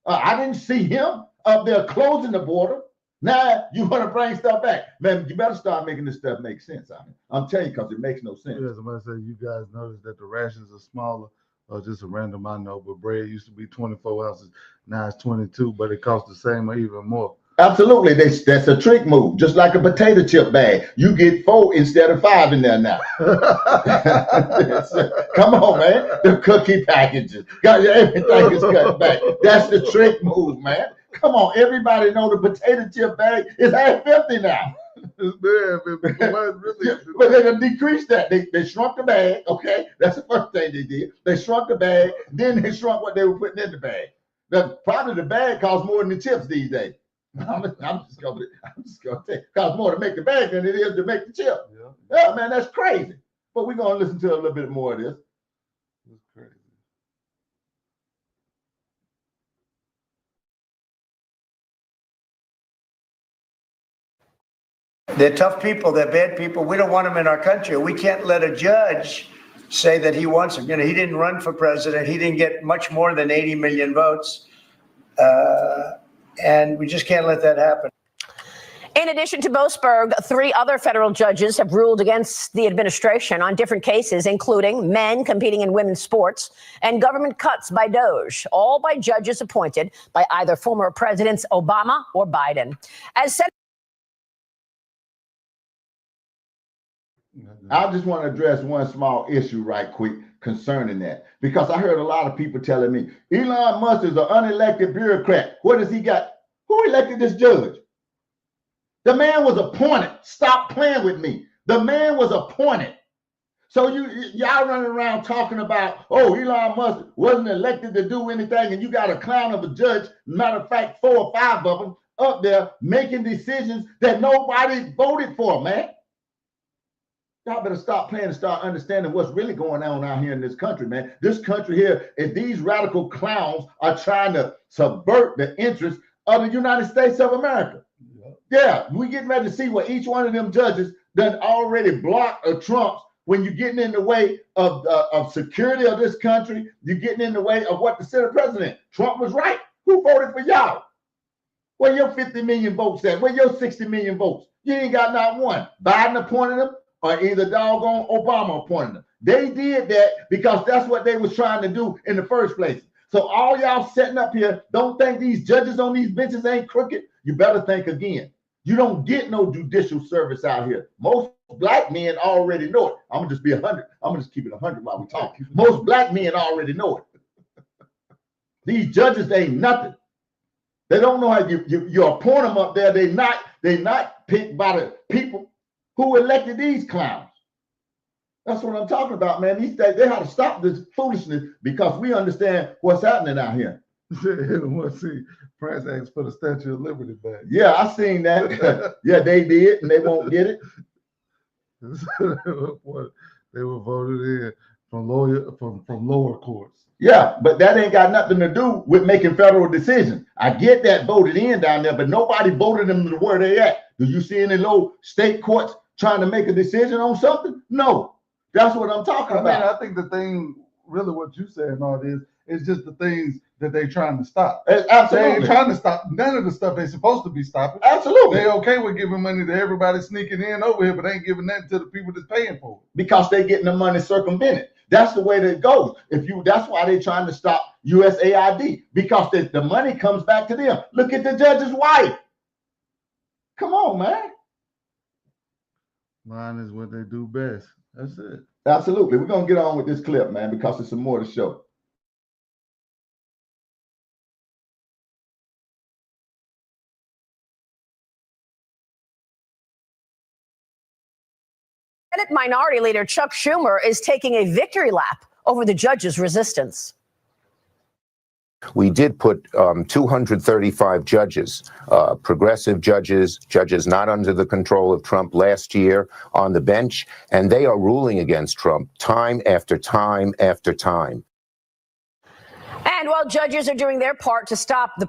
I didn't see him up there closing the border. Now you want to bring stuff back. Man, you better start making this stuff make sense. I'm telling you, because it makes no sense. Yeah, somebody said you guys noticed that the rations are smaller. Just a random I know, but bread used to be 24 ounces. Now it's 22, but it costs the same or even more. Absolutely, that's a trick move. Just like a potato chip bag, you get 4 instead of 5 in there now. Come on, man. The cookie packages, everything is cut back. That's the trick move, man. Come on, everybody know the potato chip bag is half empty now. It's bad, really. But they're gonna decrease that. They shrunk the bag. Okay, that's the first thing they did. They shrunk the bag, then they shrunk what they were putting in the bag. Probably the bag costs more than the chips these days. I'm just gonna say it costs more to make the bag than it is to make the chip. Yeah, man, that's crazy. But we're gonna listen to a little bit more of this. It's crazy. They're tough people. They're bad people. We don't want them in our country. We can't let a judge say that he wants them. You know, he didn't run for president. He didn't get much more than 80 million votes. And we just can't let that happen. In addition to Boasberg, 3 other federal judges have ruled against the administration on different cases, including men competing in women's sports and government cuts by DOJ, all by judges appointed by either former presidents Obama or Biden. I just want to address one small issue right quick concerning that, because I heard a lot of people telling me Elon Musk is an unelected bureaucrat. What has he got? Who elected this judge? The man was appointed. Stop playing with me. The man was appointed. So y'all running around talking about, oh, Elon Musk wasn't elected to do anything, and you got a clown of a judge, matter of fact, 4 or 5 of them up there making decisions that nobody voted for, man. Y'all better stop playing and start understanding what's really going on out here in this country, man. This country here, if these radical clowns are trying to subvert the interests of the United States of America. Yeah, we getting ready to see what each one of them judges done already blocked or trumps when you're getting in the way of security of this country. You're getting in the way of what the Senate president. Trump was right. Who voted for y'all? Where your 50 million votes at? Where your 60 million votes? You ain't got not one. Biden appointed them or either doggone Obama appointed them. They did that because that's what they was trying to do in the first place. So all y'all sitting up here, don't think these judges on these benches ain't crooked. You better think again. You don't get no judicial service out here. Most black men already know it. I'm gonna just be 100. I'm gonna just keep it 100 while we talk. Most black men already know it. These judges ain't nothing. They don't know how you appoint them up there. They not picked by the people who elected these clowns. That's what I'm talking about, man. They have to stop this foolishness because we understand what's happening out here. See, France asked for the Statue of Liberty back. Yeah, I seen that. Yeah, they did, and they won't get it. They were voted in from lower courts. Yeah, but that ain't got nothing to do with making federal decisions. I get that voted in down there, but nobody voted them to where they at. Do you see any low state courts trying to make a decision on something? No. That's what I'm talking about. I think the thing, really what you said and all this, is just the things that they trying to stop. Absolutely. They ain't trying to stop none of the stuff they supposed to be stopping. Absolutely. They okay with giving money to everybody sneaking in over here, but ain't giving nothing to the people that's paying for it. Because they getting the money circumvented. That's the way that it goes. That's why they're trying to stop USAID, because the money comes back to them. Look at the judge's wife. Come on, man. Mine is what they do best. That's it. Absolutely. We're going to get on with this clip, man, because there's some more to show. Senate Minority Leader Chuck Schumer is taking a victory lap over the judge's resistance. We did put 235 judges, progressive judges, judges not under the control of Trump last year on the bench, and they are ruling against Trump time after time after time. And while judges are doing their part to stop the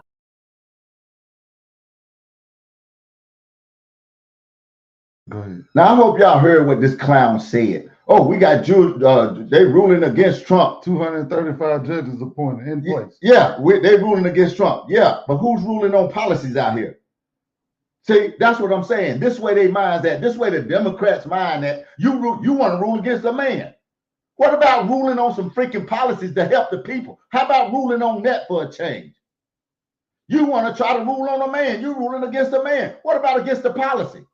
Go ahead. Now, I hope y'all heard what this clown said. Oh, we got Jews, they ruling against Trump. 235 judges appointed in place. Yeah, they ruling against Trump. Yeah, but who's ruling on policies out here? See, that's what I'm saying. This way they mind's at. This way the Democrats mind that you want to rule against a man. What about ruling on some freaking policies to help the people? How about ruling on that for a change? You want to try to rule on a man. You're ruling against a man. What about against the policy?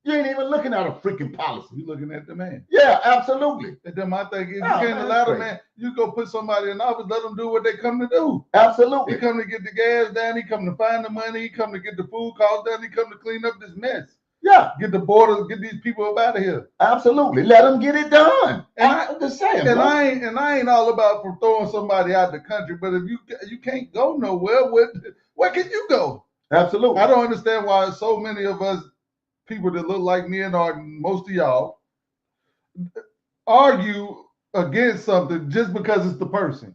You ain't even looking at a freaking policy. You're looking at the man. Yeah, absolutely. And then my thing is, you can't allow the man, you go put somebody in office, let them do what they come to do. Absolutely. He come to get the gas down, he come to find the money, he come to get the food costs down, he come to clean up this mess. Yeah. Get the borders, get these people up out of here. Absolutely. Let them get it done. And I'm just saying. And I ain't all about for throwing somebody out the country, but if you can't go nowhere, where can you go? Absolutely. I don't understand why so many of us people that look like me and most of y'all argue against something just because it's the person.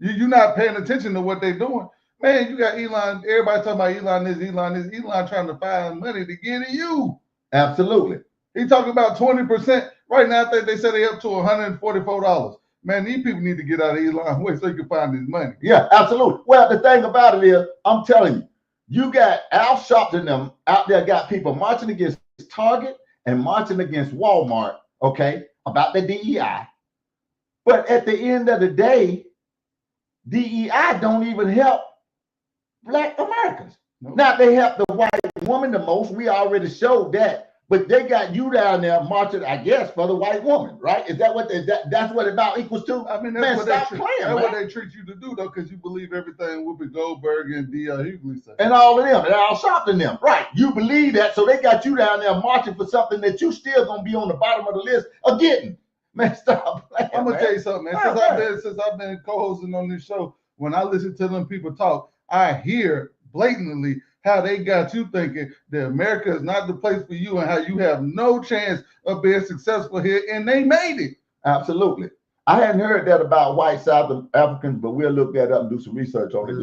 You're not paying attention to what they're doing. Man, you got Elon, everybody talking about Elon trying to find money to get at you. Absolutely. He talking about 20%. Right now, I think they said they up to $144. Man, these people need to get out of Elon way so you can find this money. Yeah, absolutely. Well, the thing about it is, I'm telling you, you got Al Sharpton and them out there, got people marching against Target and marching against Walmart, okay, about the DEI. But at the end of the day, DEI don't even help Black Americans. Nope. Now, they help the white woman the most. We already showed that. But they got you down there marching, I guess, for the white woman, right? Is that what that's what it about equals to? I mean, that's what they treat you to do, though, because you believe everything Whoopi Goldberg and D.L. Hughley say. And all of them, and Al Sharpton them, right? You believe that, so they got you down there marching for something that you still gonna be on the bottom of the list of getting. Man, stop playing. I'm gonna tell you something, man. Since I've been co-hosting on this show, when I listen to them people talk, I hear blatantly how they got you thinking that America is not the place for you and how you have no chance of being successful here, and they made it. Absolutely. I hadn't heard that about white South Africans, but we'll look that up and do some research on it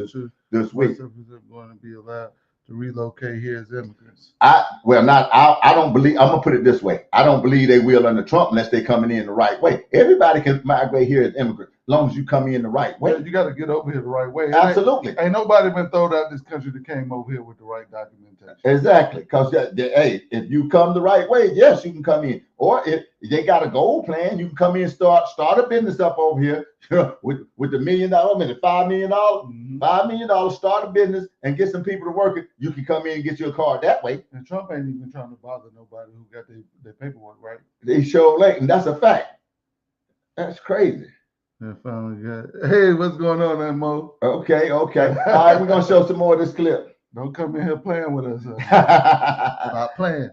this week. Going to be allowed to relocate here as immigrants? I don't believe, I'm gonna put it this way. I don't believe they will under Trump unless they're coming in the right way. Everybody can migrate here as immigrants. long as you come in the right way. You got to get over here the right way. Absolutely. Ain't nobody been thrown out this country that came over here with the right documentation. Exactly. Because, hey, if you come the right way, yes, you can come in. Or if they got a goal plan, you can come in and start a business up over here with the $1 million, maybe $5 million, $5 million, start a business and get some people to work it. You can come in and get your card that way. And Trump ain't even trying to bother nobody who got their paperwork right. They show late, and that's a fact. That's crazy. Yeah, finally got it. Hey, what's going on there, Mo? Okay. All right, we're going to show some more of this clip. Don't come in here playing with us. Stop playing.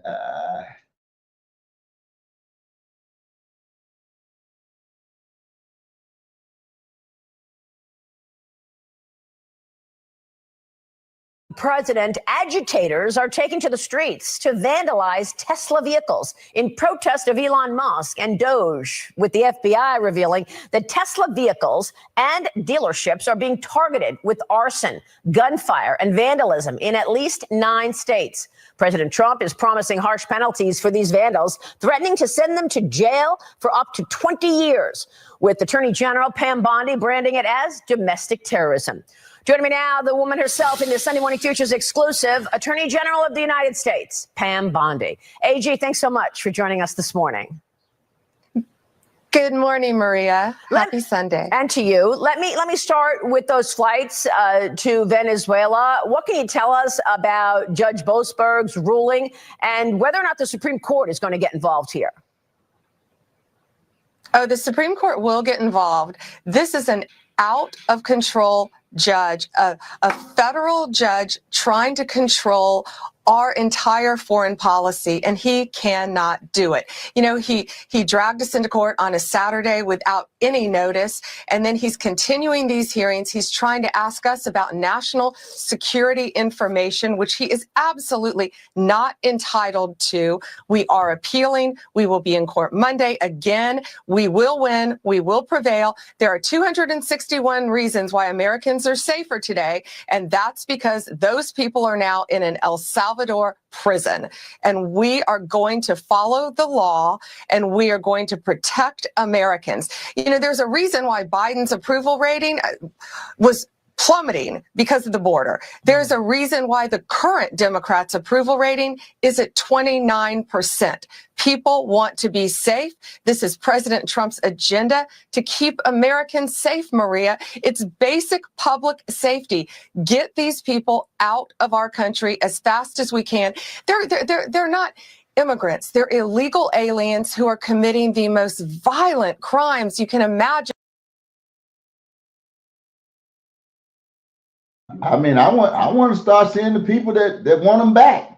President, agitators are taking to the streets to vandalize Tesla vehicles in protest of Elon Musk and Doge, with the FBI revealing that Tesla vehicles and dealerships are being targeted with arson, gunfire, and vandalism in at least 9 states. President Trump is promising harsh penalties for these vandals, threatening to send them to jail for up to 20 years, with Attorney General Pam Bondi branding it as domestic terrorism. Joining me now, the woman herself in the Sunday Morning Futures exclusive, Attorney General of the United States, Pam Bondi. AG, thanks so much for joining us this morning. Good morning, Maria. Happy Sunday. And to you. Let me start with those flights to Venezuela. What can you tell us about Judge Boasberg's ruling and whether or not the Supreme Court is going to get involved here? Oh, the Supreme Court will get involved. This is an out of control judge, a federal judge trying to control our entire foreign policy, and he cannot do it. You know, he dragged us into court on a Saturday without any notice, and then he's continuing these hearings. He's trying to ask us about national security information, which he is absolutely not entitled to. We are appealing. We will be in court Monday again. We will win. We will prevail. There are 261 reasons why Americans are safer today, and that's because those people are now in an El Salvador prison. And we are going to follow the law, and we are going to protect Americans. You know, there's a reason why Biden's approval rating was plummeting because of the border. There's a reason why the current Democrats' approval rating is at 29%. People want to be safe. This is President Trump's agenda to keep Americans safe, Maria. It's basic public safety. Get these people out of our country as fast as we can. They're not immigrants. They're illegal aliens who are committing the most violent crimes you can imagine. I mean, I want to start seeing the people that want them back.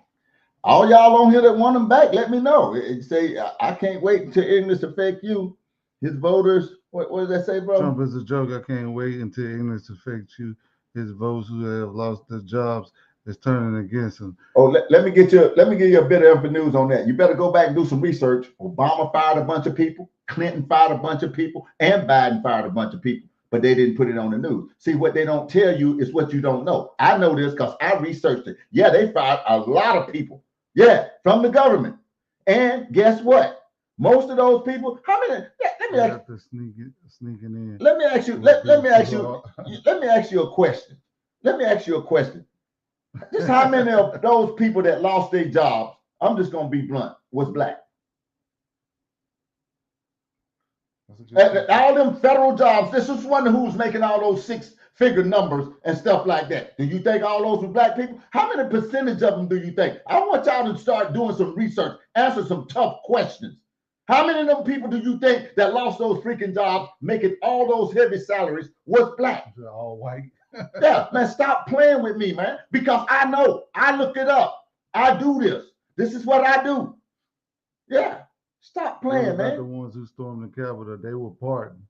All y'all on here that want them back, let me know. Say, I can't wait until ignorance affect you. His voters, what does that say, bro? Trump is a joke. I can't wait until ignorance affects you. His voters who have lost their jobs is turning against him. Oh, let me give you a bit of news on that. You better go back and do some research. Obama fired a bunch of people, Clinton fired a bunch of people, and Biden fired a bunch of people. But they didn't put it on the news. See, what they don't tell you is what you don't know. I know this because I researched it. Yeah, they fired a lot of people. Yeah, from the government. And guess what? Most of those people, how many? Let me ask you a question. Let me ask you a question. Just how many of those people that lost their jobs, I'm just gonna be blunt, was black? All them federal jobs, this is one who's making all those 6-figure numbers and stuff like that. Do you think all those were black people? How many percentage of them do you think? I want y'all to start doing some research, answer some tough questions. How many of them people do you think that lost those freaking jobs, making all those heavy salaries, was black? They're all white. Yeah, man, stop playing with me, man. Because I know, I look it up. I do this. This is what I do. Yeah. Stop playing, man. The ones who stormed the Capitol, they were pardoned.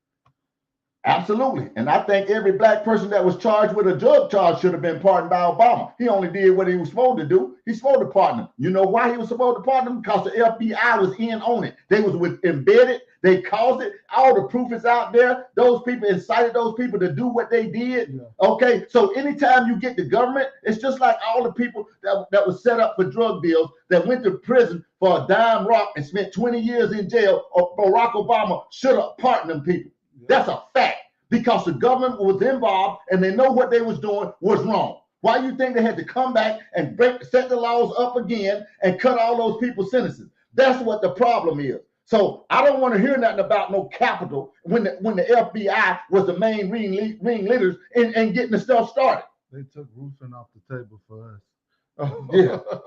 Absolutely. And I think every black person that was charged with a drug charge should have been pardoned by Obama. He only did what he was supposed to do. He's supposed to pardon them. You know why he was supposed to pardon them? Because the FBI was in on it. They was embedded. They caused it. All the proof is out there. Those people incited those people to do what they did. Yeah. Okay. So anytime you get the government, it's just like all the people that was set up for drug deals that went to prison for a dime rock and spent 20 years in jail. Or Barack Obama should have pardoned them people. Yeah. That's a fact. because the government was involved and they know what they was doing was wrong. Why do you think they had to come back and set the laws up again and cut all those people's sentences? That's what the problem is. So I don't want to hear nothing about no capital when the FBI was the main ringleaders in getting the stuff started. They took roofing off the table for us.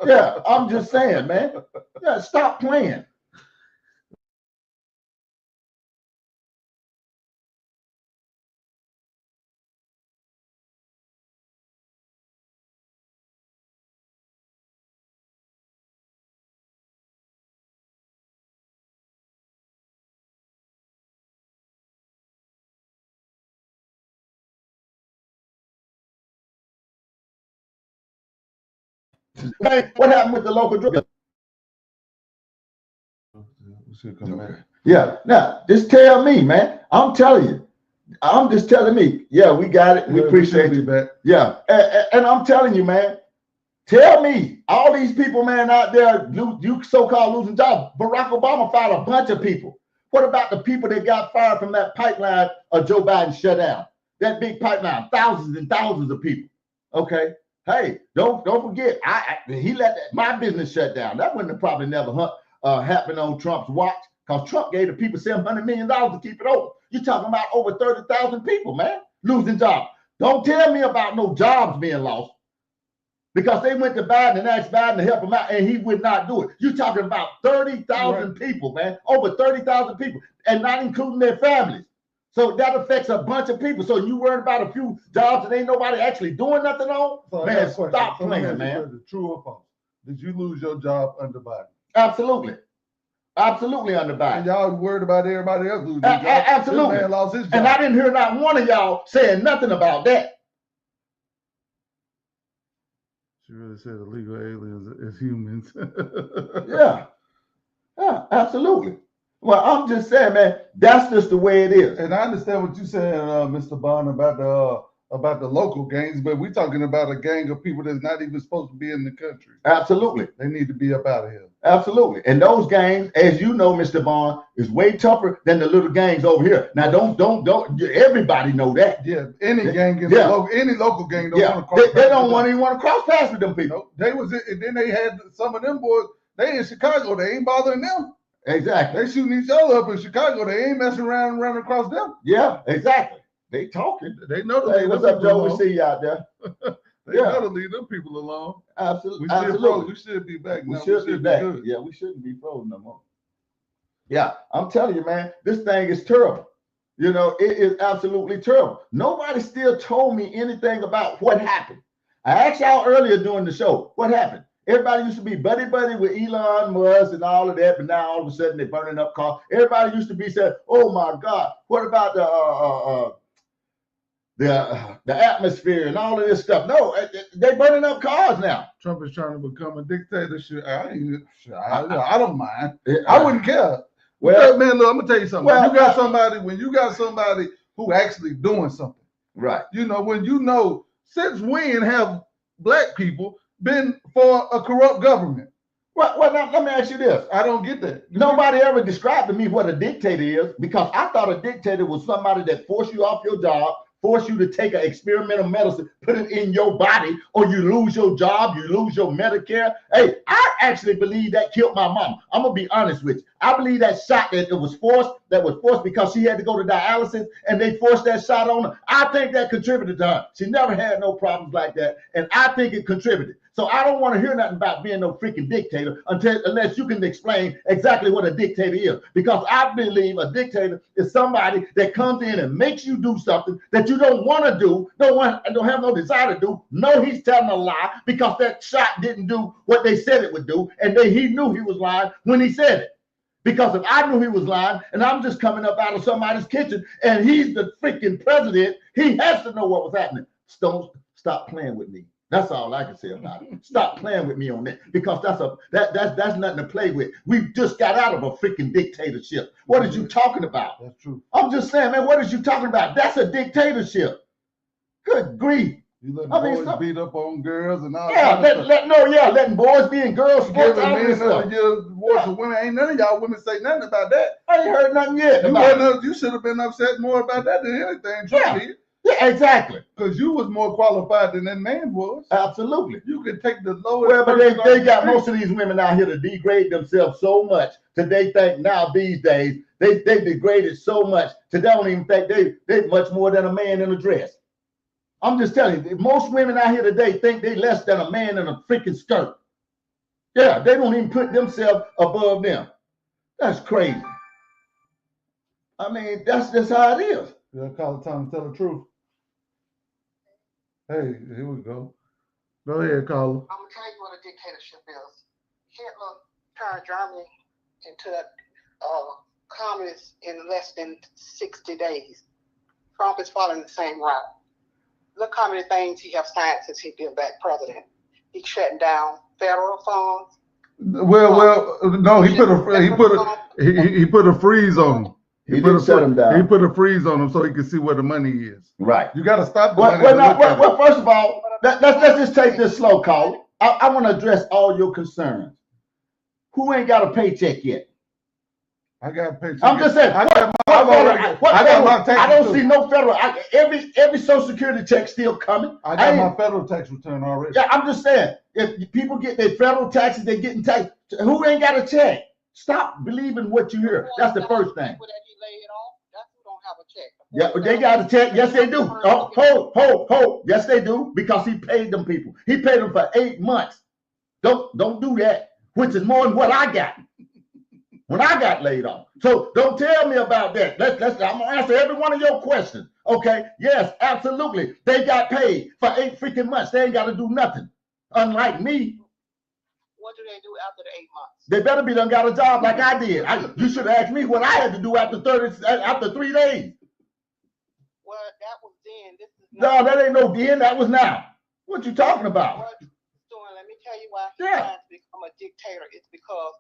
Yeah, I'm just saying, man. Yeah, stop playing. Hey, what happened with the local drug? We should come back. Yeah, now just tell me, man. I'm telling you. I'm just telling me. Yeah, we got it. We appreciate you. you. Back. Yeah, and I'm telling you, man. Tell me, all these people, man, out there, you so-called losing jobs. Barack Obama fired a bunch of people. What about the people that got fired from that pipeline Joe Biden shut down? That big pipeline, thousands and thousands of people. Okay. Hey, don't forget, he let my business shut down. That wouldn't have probably never happened on Trump's watch, because Trump gave the people $700 million to keep it open. You're talking about over 30,000 people, man, losing jobs. Don't tell me about no jobs being lost, because they went to Biden and asked Biden to help him out, and he would not do it. You're talking about 30,000 people, man, over 30,000 people, and not including their families. So that affects a bunch of people. So you worried about a few jobs and ain't nobody actually doing nothing on? So man, stop playing, man. True or false? Did you lose your job under Biden? Absolutely. Absolutely under Biden. And y'all worried about everybody else losing their job. Absolutely. This man lost his job. And I didn't hear not one of y'all saying nothing about that. She really said illegal aliens as humans. Yeah, absolutely. Well, I'm just saying, man, that's just the way it is. And I understand what you're saying, Mr. Bond, about the local gangs, but we're talking about a gang of people that's not even supposed to be in the country. Absolutely. They need to be up out of here. Absolutely. And those gangs, as you know, Mr. Bond, is way tougher than the little gangs over here. Now, don't everybody know that. Yeah, any gang is any local gang don't want to cross. They don't even want to cross paths with them people. They was, and then they had some of them boys. They in Chicago. They ain't bothering them. Exactly. They shooting each other up in Chicago. They ain't messing around and running across them. Yeah, exactly. They talking. They know to hey, what's up, Joe? We see you out there. They know to leave them people alone. Absolutely. We should be back now. We should be back. Yeah, we shouldn't be frozen no more. Yeah, I'm telling you, man, this thing is terrible. You know, it is absolutely terrible. Nobody still told me anything about what happened. I asked y'all earlier during the show, what happened? Everybody used to be buddy-buddy with Elon Musk and all of that, but now all of a sudden they're burning up cars. Everybody used to be saying, oh my God, what about the atmosphere and all of this stuff? No, they're burning up cars now. Trump is trying to become a dictatorship. I don't mind. I wouldn't care. Well, man, look, I'm gonna tell you something. When you got somebody who actually doing something, right? You know, when you know, since when have black people been for a corrupt government? Well, now, let me ask you this. I don't get that. Nobody ever described to me what a dictator is, because I thought a dictator was somebody that forced you off your job, force you to take an experimental medicine, put it in your body, or you lose your job, you lose your Medicare. Hey, I actually believe that killed my mama. I'm gonna be honest with you. I believe that shot that was forced because she had to go to dialysis and they forced that shot on her. I think that contributed to her. She never had no problems like that, and I think it contributed. So I don't want to hear nothing about being no freaking dictator unless you can explain exactly what a dictator is. Because I believe a dictator is somebody that comes in and makes you do something that you don't want to do, don't have no desire to do. No, he's telling a lie because that shot didn't do what they said it would do, and he knew he was lying when he said it. Because if I knew he was lying and I'm just coming up out of somebody's kitchen and he's the freaking president, he has to know what was happening. Don't stop playing with me. That's all I can say about it. Stop playing with me on that, because that's nothing to play with. We just got out of a freaking dictatorship. What are you talking about? That's true. I'm just saying, man, what are you talking about? That's a dictatorship. Good grief. You letting boys beat up on girls and all. Yeah, letting boys be in girls' sports. Giving men abortion women. Ain't none of y'all women say nothing about that. I ain't heard nothing yet. You should have been upset more about that than anything Trump did. Yeah, exactly. Because you was more qualified than that man was. Absolutely. You could take the lowest. Well, but they got most of these women out here to degrade themselves so much that they think now these days they degraded so much that they don't even think they much more than a man in a dress. I'm just telling you, most women out here today think they less than a man in a freaking skirt. Yeah, they don't even put themselves above them. That's crazy. I mean, that's just how it is. Yeah, call it time to tell the truth. Hey, here we go. Go ahead, caller. I'm gonna tell you what a dictatorship is. Hitler turned Germany into a communist in less than 60 days. Trump is following the same route. Look how many things he has signed since he been back president. He's shutting down federal funds. Well, no, he put a freeze on them. He didn't shut him down. He put a freeze on him so he could see where the money is. Right. You got to stop. Well, first of all, let's just take this slow, caller. I want to address all your concerns. Who ain't got a paycheck yet? I got a paycheck. I'm just saying. I don't see no federal. Every Social Security check still coming. I got my federal tax return already. Yeah, I'm just saying. If people get their federal taxes, they're getting taxed. Who ain't got a check? Stop believing what you hear. That's the first thing. Yeah, they got a check. Yes, they do. Oh, hold. Yes, they do, because he paid them people. He paid them for 8 months. Don't do that, which is more than what I got when I got laid off. So don't tell me about that. I'm gonna answer every one of your questions. Okay? Yes, absolutely. They got paid for 8 freaking months. They ain't got to do nothing. Unlike me. What do they do after the 8 months? They better be done got a job like I did. You should have asked me what I had to do after 3 days. Well, that was then. This is no, that ain't no then. That was now. What you talking about? What he's doing, let me tell you why he's trying to become a dictator. It's because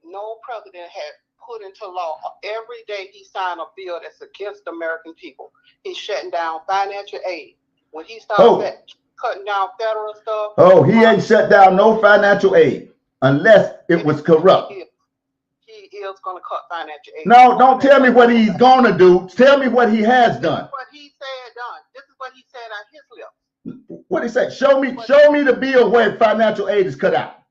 no president had put into law. Every day he signed a bill that's against the American people. He's shutting down financial aid. When he started cutting down federal stuff. Oh, he ain't shut down no financial aid unless it was corrupt. He is going to cut financial aid. No, don't tell me what he's going to do. Tell me what he has done. This is what he said done. This is what he said on his lips. What he said? Show me the bill where financial aid is cut out.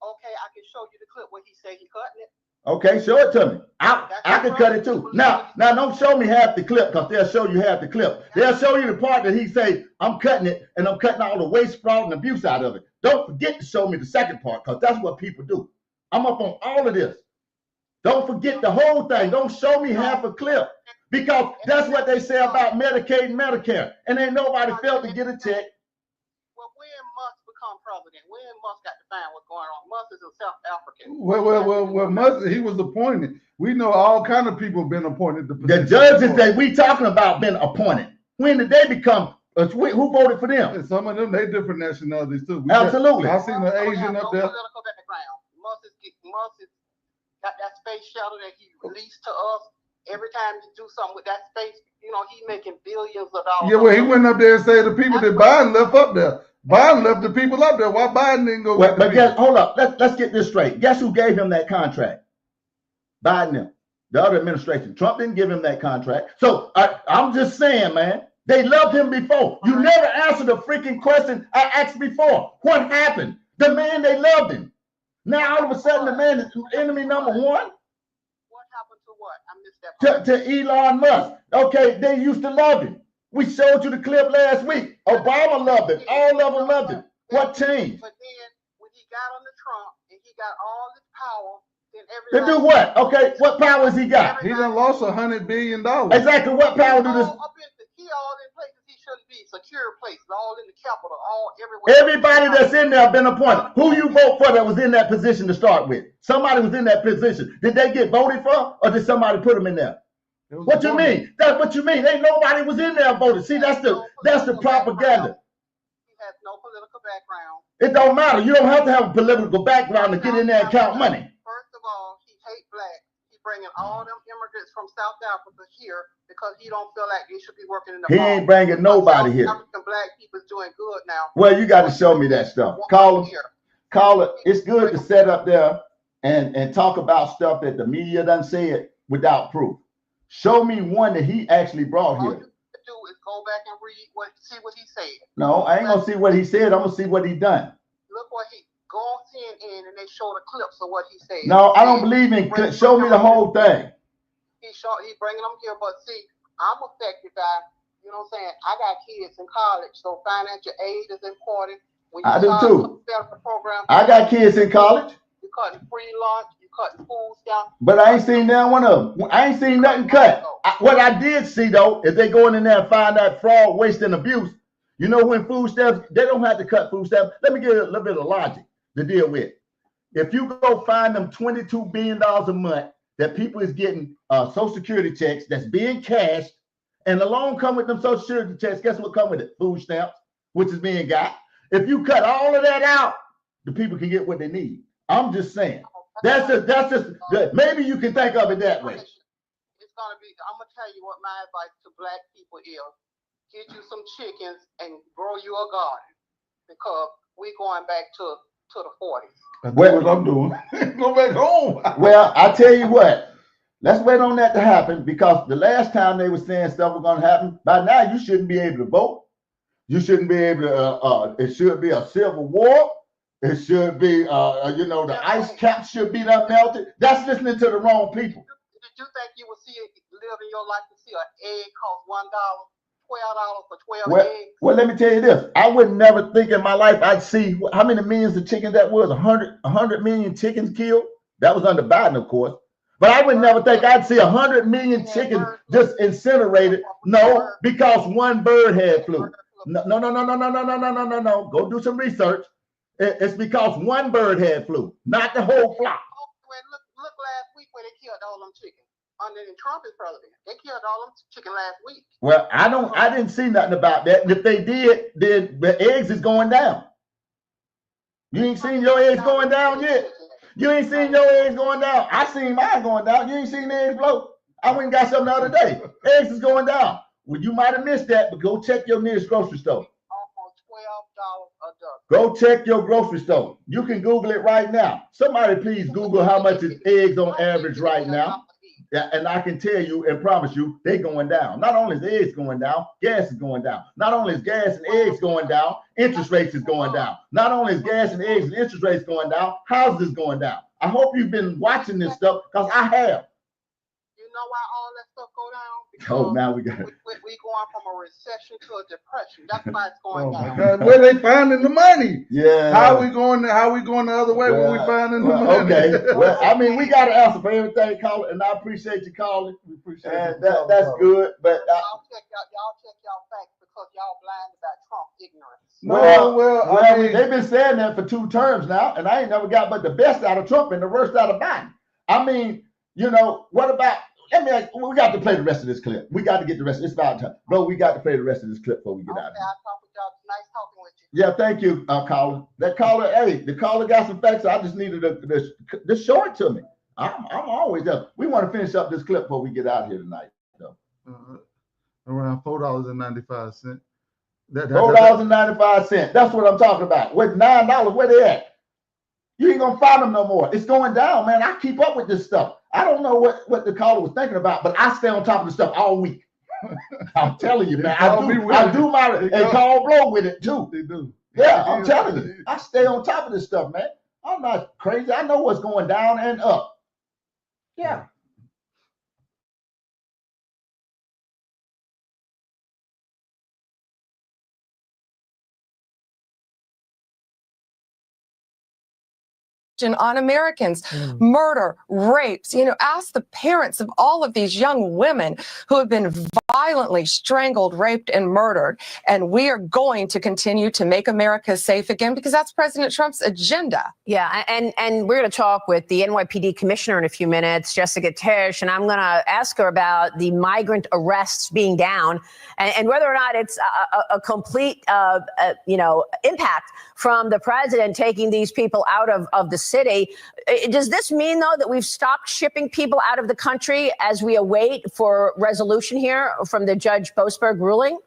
Okay, I can show you the clip where he said he cutting it. Okay, show it to me. I can cut it too. Now don't show me half the clip, because they'll show you half the clip. They'll show you the part that he say, I'm cutting it, and I'm cutting all the waste, fraud, and abuse out of it. Don't forget to show me the second part, because that's what people do. I'm up on all of this. Don't forget the whole thing. Don't show me half a clip, because that's what they say about Medicaid and Medicare. And ain't nobody failed to get a check. Well, when Musk become president? When Musk got to find what's going on? Musk is a South African. Well, Musk, he was appointed. We know all kind of people been appointed. The judges that we talking about been appointed. When did they become? Who voted for them? And some of them, they different nationalities too. Absolutely. I seen the Asian up there. Musk got that space shuttle that he released to us. Every time you do something with that space, he's making billions of dollars. Yeah, well, he went up there and said the people that Biden left up there. Biden left the people up there. Why Biden didn't go? But guess, hold up. Let's get this straight. Guess who gave him that contract? Biden, the other administration. Trump didn't give him that contract. So I'm just saying, man, they loved him before. You never answered the freaking question I asked before. What happened? The man, they loved him. Now all of a sudden, the man is enemy number one. What happened to what? I missed that part. To Elon Musk. Okay, they used to love him. We showed you the clip last week. Obama loved him. All of them loved him. What changed? But then when he got under Trump and he got all this power, then everybody. To do what? Okay, what power has he got? He done lost $100 billion. Exactly. What power do this? He all in places he shouldn't be. Secure places, all in the Capitol, all everywhere. Everybody that's in there been appointed. Who you vote for that was in that position to start with? Somebody was in that position. Did they get voted for, or did somebody put them in there? What you mean? That's what you mean. Ain't nobody was in there voted. See, that's the propaganda. He has no political background. It don't matter. You don't have to have a political background to get in there and count money. First of all, he hate black. He bringing all them immigrants from South Africa here because he don't feel like they should be working in the. He ain't bringing nobody here. African black people's doing good now. Well, you got to show me that stuff. Call it. It's good to set up there and talk about stuff that the media done said without proof. Show me one that he actually brought here. Do is go back and read see what he said. No, I ain't gonna see what he said. I'm gonna see what he done. Look what he go on CNN and they show the clips of what he said. No, I don't believe in clips. Show me the whole thing. He bringing them here, but see, I'm affected by, you know what I'm saying? I got kids in college, so financial aid is important. When you I do too. Program, I got kids in college. You cutting free lunch, you cutting food stamps. But I ain't seen that one of them. I ain't seen nothing cut. What I did see though, is they go in there and find that fraud, waste, and abuse. You know, when food stamps, they don't have to cut food stamps. Let me give you a little bit of logic to deal with. If you go find them $22 billion a month that people is getting Social Security checks that's being cashed, and along come with them Social Security checks, guess what come with it? Food stamps, which is being got. If you cut all of that out, the people can get what they need. I'm just saying. That's just good. Maybe you can think of it that way. It's gonna be. I'm gonna tell you what my advice to black people is: get you some chickens and grow you a garden, because we going back to the 40s. That's what I'm doing. Go back home. Well, I tell you what. Let's wait on that to happen, because the last time they were saying stuff was gonna happen, by now you shouldn't be able to vote. You shouldn't be able to. It should be a civil war. It should be, the ice cap should be done melted. That's listening to the wrong people. Did you think you would live in your life to see an egg cost $1, $12 for 12 eggs? Well, let me tell you this. I would never think in my life I'd see how many millions of chickens that was. 100 million chickens killed. That was under Biden, of course. But I would never think I'd see 100 million chickens just incinerated. No, because one bird had flu. No. Go do some research. It's because one bird had flu, not the whole flock. Look last week when they killed all them chickens. Under Trump is president, they killed all them chicken last week. Well, I didn't see nothing about that. And if they did, then the eggs is going down. You ain't seen your eggs going down yet. You ain't seen your eggs going down. I seen mine going down. You ain't seen the eggs blow. I went and got some the other day. Eggs is going down. Well, you might have missed that, but go check your nearest grocery store. Almost $12 a dozen. Go check your grocery store. You can Google it right now. Somebody please Google how much is eggs on average right now. Yeah, and I can tell you and promise you, they going down. Not only is eggs going down, gas is going down. Not only is gas and eggs going down, interest rates is going down. Not only is gas and eggs and interest rates going down, houses going down. I hope you've been watching this stuff, because I have. You know why all that stuff go down? Oh, now we got it. We going from a recession to a depression. That's why it's going down. God, where they finding the money? Yeah. How we going the other way when we finding the money? Okay. Well, I mean, we got an answer for everything, caller, and I appreciate you calling. We appreciate and that's good. But y'all check y'all facts, because y'all blinded by Trump ignorance. Well, I mean, they've been saying that for 2 terms now, and I ain't never got but the best out of Trump and the worst out of Biden. I mean, what about? We got to play the rest of this clip. We got to get the rest. It's about time, bro. We got to play the rest of this clip before we get out of here. I'll talk with y'all. Nice talking with you. Yeah, thank you, caller. That caller, the caller got some facts. I just needed to show it to me. I'm always up. We want to finish up this clip before we get out of here tonight, though. Around $4.95. $4.95. That's what I'm talking about. With $9, where they at? You ain't gonna find them no more. It's going down, man. I keep up with this stuff. I don't know what the caller was thinking about, but I stay on top of the stuff all week. I'm telling you, man. I do my and call blow with it too. They do. Yeah, I'm telling you. I stay on top of this stuff, man. I'm not crazy. I know what's going down and up. Yeah. On Americans, murder, rapes. Ask the parents of all of these young women who have been violently strangled, raped, and murdered. And we are going to continue to make America safe again, because that's President Trump's agenda. Yeah, and we're going to talk with the NYPD commissioner in a few minutes, Jessica Tisch, and I'm going to ask her about the migrant arrests being down and whether or not it's a complete, impact from the president taking these people out of the city. Does this mean, though, that we've stopped shipping people out of the country as we await for resolution here from the Judge Boasberg ruling?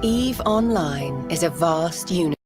EVE Online is a vast universe.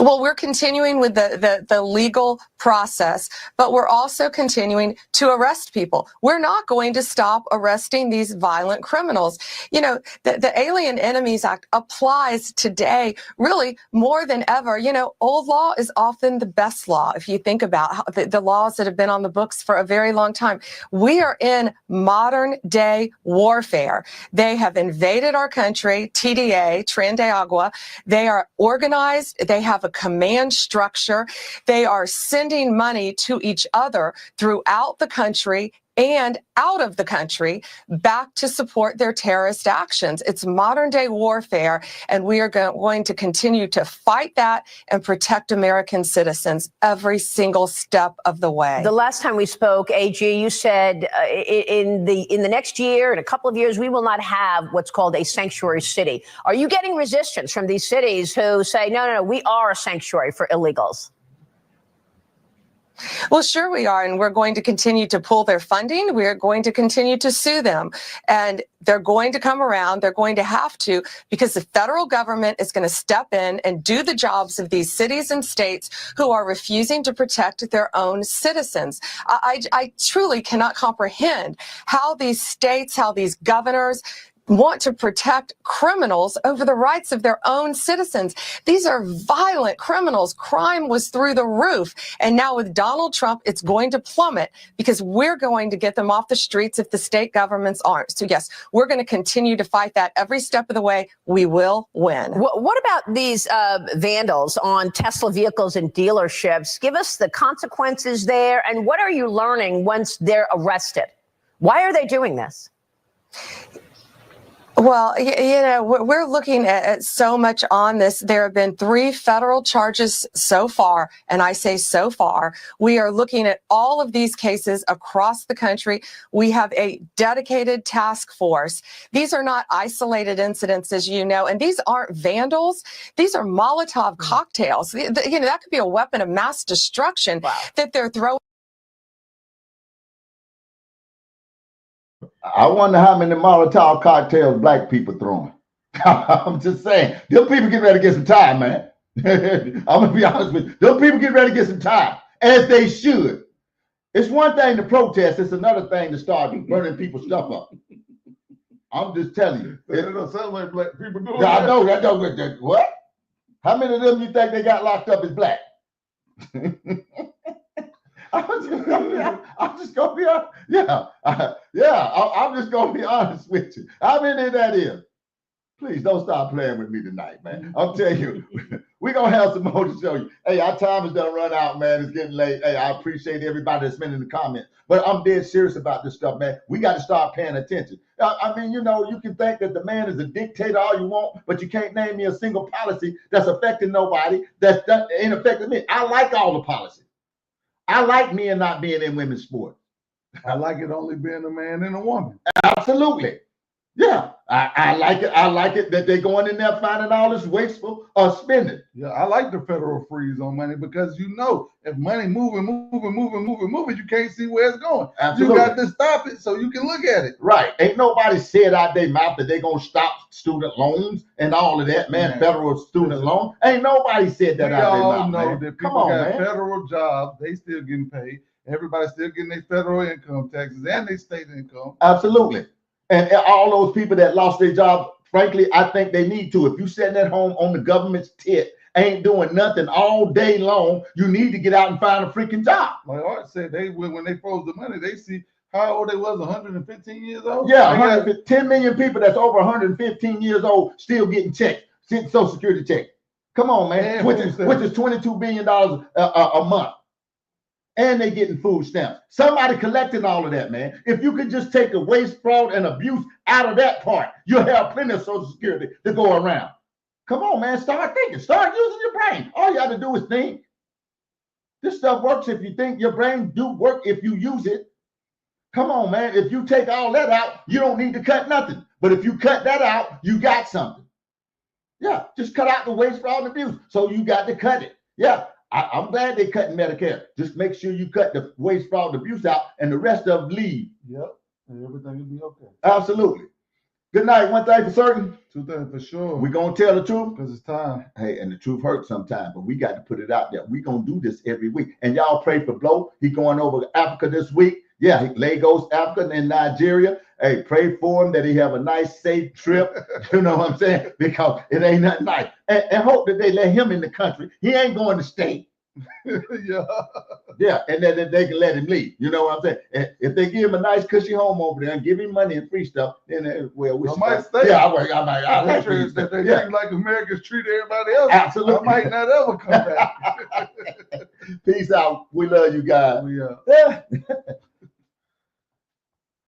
Well, we're continuing with the legal process, but we're also continuing to arrest people. We're not going to stop arresting these violent criminals. You know, the Alien Enemies Act applies today really more than ever. You know, old law is often the best law. If you think about how the laws that have been on the books for a very long time, we are in modern day warfare. They have invaded our country, TDA, Tren de Agua. They are organized. They have a command structure. They are sending money to each other throughout the country and out of the country back to support their terrorist actions. It's modern day warfare, and we are going to continue to fight that and protect American citizens every single step of the way. The last time we spoke, AG, you said in the next year, in a couple of years, we will not have what's called a sanctuary city. Are you getting resistance from these cities who say, no, we are a sanctuary for illegals? Well, sure we are, and we're going to continue to pull their funding. We're going to continue to sue them, and they're going to come around. They're going to have to, because the federal government is going to step in and do the jobs of these cities and states who are refusing to protect their own citizens. I truly cannot comprehend how these states, how these governors want to protect criminals over the rights of their own citizens. These are violent criminals. Crime was through the roof. And now with Donald Trump, it's going to plummet because we're going to get them off the streets if the state governments aren't. So yes, we're going to continue to fight that every step of the way. We will win. What about these vandals on Tesla vehicles and dealerships? Give us the consequences there. And what are you learning once they're arrested? Why are they doing this? Well, you know, we're looking at so much on this. There have been 3 federal charges so far, and I say so far. We are looking at all of these cases across the country. We have a dedicated task force. These are not isolated incidents, as you know, and these aren't vandals. These are Molotov cocktails. You know, that could be a weapon of mass destruction that they're throwing. I wonder how many Molotov cocktails black people throwing. I'm just saying, them people get ready to get some time, man. I'm gonna be honest with you. Them people get ready to get some time, as they should. It's one thing to protest, it's another thing to start burning people's stuff up. I'm just telling you. It don't sound like black people doing I that. know that. What? How many of them you think they got locked up as black? I'm just gonna be honest. I'm just gonna be honest with you. How many that is? Please don't stop playing with me tonight, man. I'm telling you, we're gonna have some more to show you. Hey, our time is done run out, man. It's getting late. Hey, I appreciate everybody that's been in the comments, but I'm dead serious about this stuff, man. We got to start paying attention. I mean, you know, you can think that the man is a dictator all you want, but you can't name me a single policy that's affecting nobody. That ain't affecting me. I like all the policies. I like men not being in women's sports. I like it only being a man and a woman. Absolutely. Yeah, I like it. I like it that they're going in there finding all this wasteful spending. Yeah, I like the federal freeze on money because you know if money moving, you can't see where it's going. Absolutely. You got to stop it so you can look at it. Right. Ain't nobody said out their mouth that they're gonna stop student loans and all of that, man. Federal student loan. Ain't nobody said that out their mouth. We all know man. that people Come on, got man. federal jobs, they still getting paid. Everybody's still getting their federal income taxes and their state income. Absolutely. And all those people that lost their job, frankly, I think they need to. If you sitting at home on the government's tit, ain't doing nothing all day long, you need to get out and find a freaking job. Like Art said, when they froze the money, they see how old they was, 115 years old? Yeah, 10 million people that's over 115 years old still getting checks, Social Security check. Come on, man, which is $22 billion a month. And they getting food stamps. Somebody collecting all of that, man. If you could just take the waste, fraud, and abuse out of that part, you'll have plenty of Social Security to go around. Come on, man. Start thinking. Start using your brain. All you got to do is think. This stuff works if you think. Your brain do work if you use it. Come on, man. If you take all that out, you don't need to cut nothing. But if you cut that out, you got something. Yeah, just cut out the waste, fraud, and abuse. So you got to cut it. Yeah. I'm glad they're cutting Medicare. Just make sure you cut the waste, fraud, and abuse out, and the rest of them leave. Yep, and everything will be okay. Absolutely. Good night. One thing for certain, 2 things for sure. we're going to tell the truth. Because it's time. Hey, and the truth hurts sometimes, but we got to put it out there. We're going to do this every week. And y'all pray for Blow. He going over to Africa this week. Yeah, Lagos, Africa, and Nigeria. Hey, pray for him that he have a nice, safe trip. You know what I'm saying? Because it ain't nothing nice. And hope that they let him in the country. He ain't going to stay. Yeah. Yeah, and then they can let him leave. You know what I'm saying? And if they give him a nice, cushy home over there and give him money and free stuff, then well, we might stay. Yeah, I like free If stuff. they Yeah, treat like Americans treat everybody else, absolutely. I might not ever come back. Peace out. We love you guys. We, Yeah.